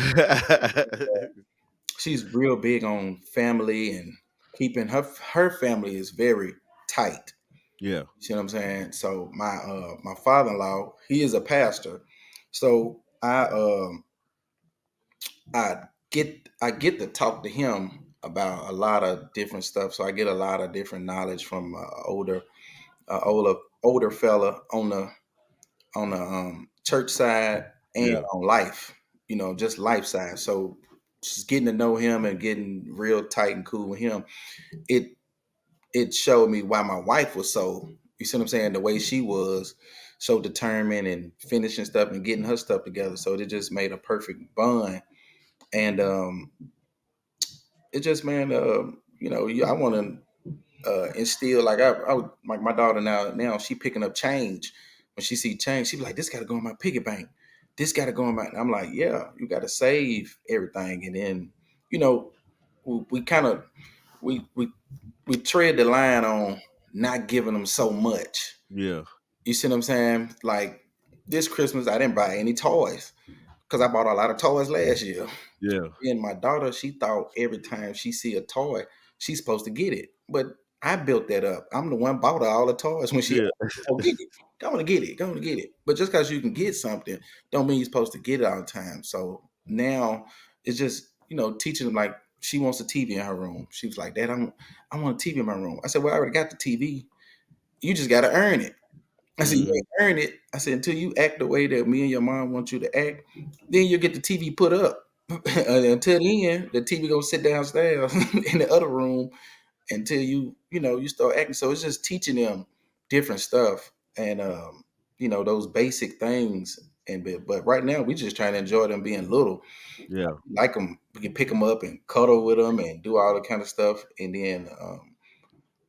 She's real big on family and keeping her family is very tight. Yeah. You see what I'm saying? So my father-in-law, he is a pastor. So I get to talk to him about a lot of different stuff. So I get a lot of different knowledge from older fella on the church side and Yeah. on life, just life side. So just getting to know him and getting real tight and cool with him, it it showed me why my wife was so, you see what I'm saying, the way she was so determined and finishing stuff and getting her stuff together. So it just made a perfect bond. And it just, man, I want to instill, like I would, like my daughter now she picking up change. When she see change, she be like, this got to go in my piggy bank, this got to go in my, and I'm like, yeah, you got to save everything. And then you know we kind of we tread the line on not giving them so much. Yeah. You see what I'm saying? Like this Christmas I didn't buy any toys because I bought a lot of toys last year. Yeah. And my daughter, she thought every time she see a toy, she's supposed to get it. But I built that up. I'm the one bought her all the toys when she Yeah. oh, get it. Go on and get it. Go on and get it. But just because you can get something, don't mean you're supposed to get it all the time. So now it's just, teaching them, like she wants a TV in her room. She was like, Dad, I want a TV in my room. I said, well, I already got the TV. You just gotta earn it. I said, you Mhm. ain't earn it. I said, until you act the way that me and your mom want you to act, then you'll get the TV put up. And until then, the TV gonna sit downstairs in the other room until you start acting. So it's just teaching them different stuff and those basic things. But right now we just trying to enjoy them being little. Yeah. Like them, we can pick them up and cuddle with them and do all the kind of stuff. And then,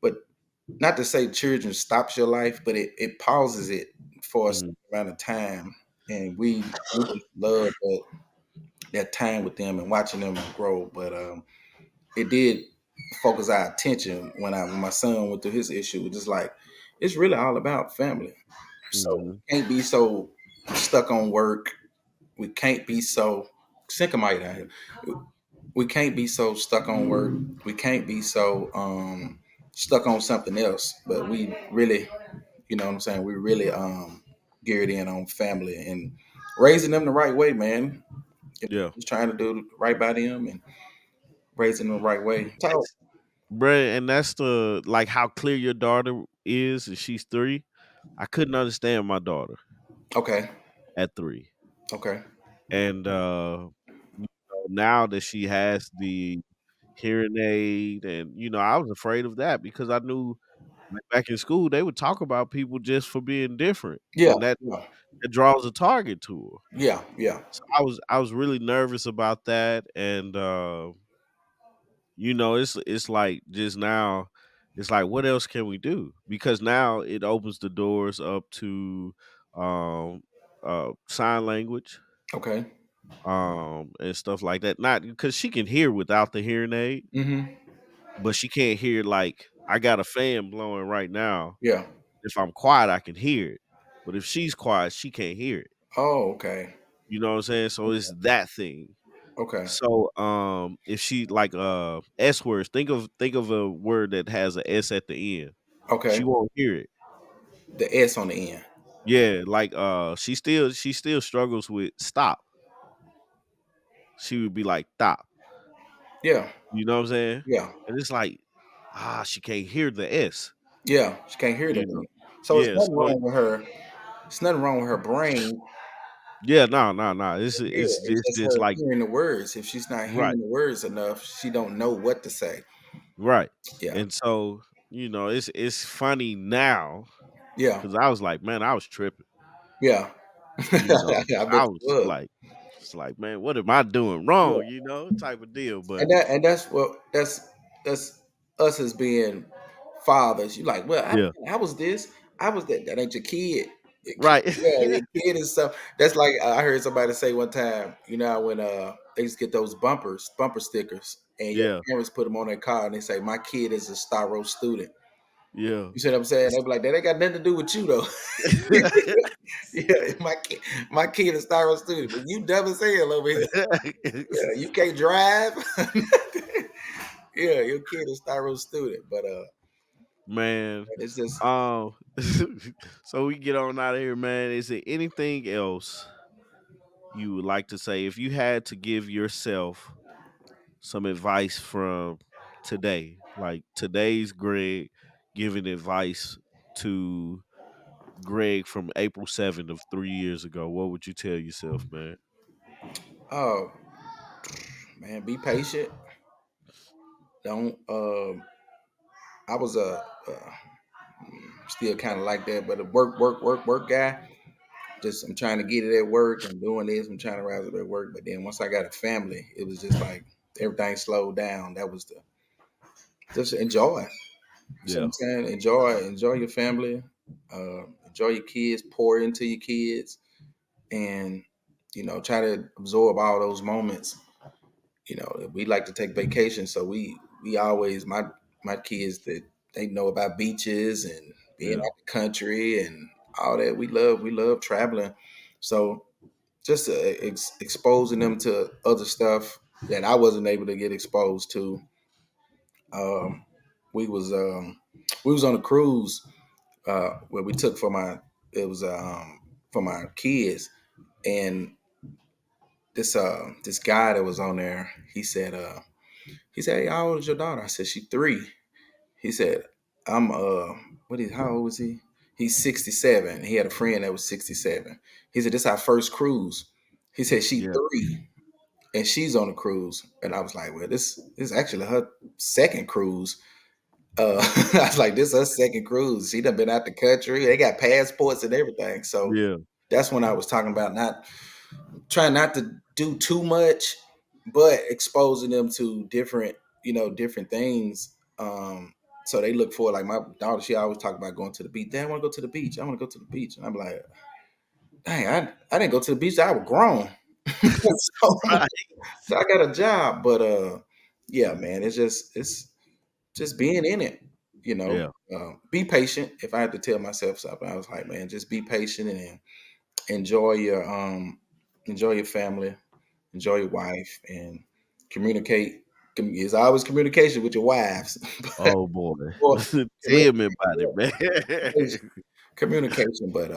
but not to say children stops your life, but it pauses it for a certain Mhm. amount of time. And we just love that time with them and watching them grow. But it did focus our attention when my son went through his issue. Just like it's really all about family. So Mhm. we can't be so stuck on work. We can't be so syncomite out here. We can't be so stuck on work. We can't be so stuck on something else. But we really, what I'm saying, we really geared in on family and raising them the right way, man. Yeah. Just trying to do right by them and raising them the right way. So Bruh, and that's the like how clear your daughter is, and she's 3. I couldn't understand my daughter okay, at 3. okay, And now that she has the hearing aid, and I was afraid of that because I knew, like, back in school they would talk about people just for being different, yeah, and that yeah, it draws a target to her. yeah, yeah, So I was really nervous about that, and it's like just now. it's like, what else can we do? Because now it opens the doors up to um sign language, Okay. and stuff like that. Not because she can hear without the hearing aid, Mm-hmm. but she can't hear like I got a fan blowing right now. Yeah. If I'm quiet, I can hear it. But if she's quiet, she can't hear it. Oh, okay. You know what I'm saying? So it's that thing. Okay. So if she like S words, think of a word that has a S at the end. Okay. She won't hear it. The S on the end. Yeah, like she still struggles with stop. She would be like stop. Yeah. You know what I'm saying? Yeah. And it's like, she can't hear the S. Yeah. She can't hear You know? that. So it's Yeah, nothing so wrong with her. It's nothing wrong with her brain. yeah, no, no, no. It's Yeah. it's It's just just it's her like hearing the words. If she's not right, hearing the words enough, she don't know what to say. right. Yeah. And so, it's funny now Yeah. because I was like, man, I was tripping. Yeah. You know, I bet I you was was. like, it's like, man, what am I doing Yeah. wrong? Type of deal. But And that's what that's us as being fathers. You like, well, yeah, I was this, I was that. That ain't your kid. right. Yeah, your kid is stuff. That's like I heard somebody say one time. You know when they used to get those bumper stickers, and your Yeah, parents put them on their car, and they say, "My kid is a Styro student." yeah. You see what I'm saying? They be like, "That ain't got nothing to do with you, though." Yeah, my kid is Styro student, but you dumb as hell over here. Yeah, you can't drive. Yeah, your kid is Styro student, but Man, it's just um, so we get on out of here, man. Is there anything else you would like to say if you had to give yourself some advice from today, like today's Greg giving advice to Greg from April 7th of 3 years ago? What would you tell yourself, man? oh man, be patient. Don't. I was still kind of like that, but a work guy. Just I'm trying to get it at work. I'm doing this. I'm trying to rise up at work. But then once I got a family, it was just like everything slowed down. That was the just enjoy. So Yeah, I'm saying enjoy your family, enjoy your kids, pour into your kids, and try to absorb all those moments. We like to take vacations, so we always my kids that they know about beaches and being yeah, out the country and all that. We love traveling, so just exposing them to other stuff that I wasn't able to get exposed to. Um, we was um, we was on a cruise where we took for my it was for my kids, and this guy that was on there, he said, "Hey, how old is your daughter?" I said, "She 3." He said, "I'm how old was he?" He's 67. He had a friend that was 67. He said, "This is our first cruise." He said, "She yeah, 3 and she's on a cruise." And I was like, "Well, this is actually her second cruise." I was like, "This is her second cruise. She done been out the country. They got passports and everything." So yeah, that's when I was talking about not trying not to do too much, but exposing them to different things. So they look for, like, my daughter, she always talk about going to the beach. Dad, I want to go to the beach. I want to go to the beach. And I'm like, dang, I didn't go to the beach. I was grown. so, right. so I got a job. But yeah, man, it's just being in it, you know. Yeah. Be patient. If I had to tell myself something, I was like, man, just be patient and enjoy your enjoy your family, enjoy your wife, and communicate. It's always communication with your wives. Oh boy, Or tell me about it, man. communication, communication. But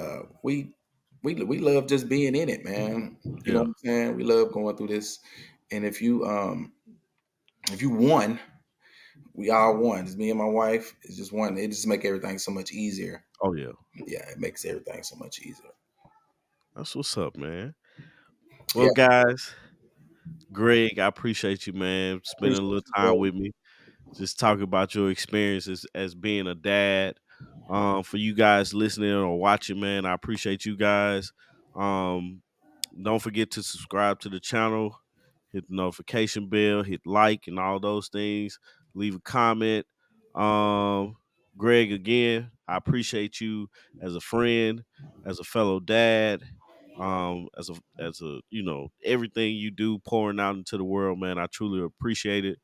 we love just being in it, man. You know Yeah. what I'm saying? We love going through this. And if you won, we all won. It's me and my wife. It's just one. It just make everything so much easier. Oh yeah. Yeah, it makes everything so much easier. That's what's up, man. Well, Yeah, guys, Greg, I appreciate you, man, spending a appreciate little you, time bro. with me. Just talk about your experiences as being a dad. For you guys listening or watching, man, I appreciate you guys. Um, don't forget to subscribe to the channel, hit the notification bell, hit like, and all those things. Leave a comment. Um, Greg, again, I appreciate you as a friend, as a fellow dad, as a everything you do pouring out into the world, man. I truly appreciate it.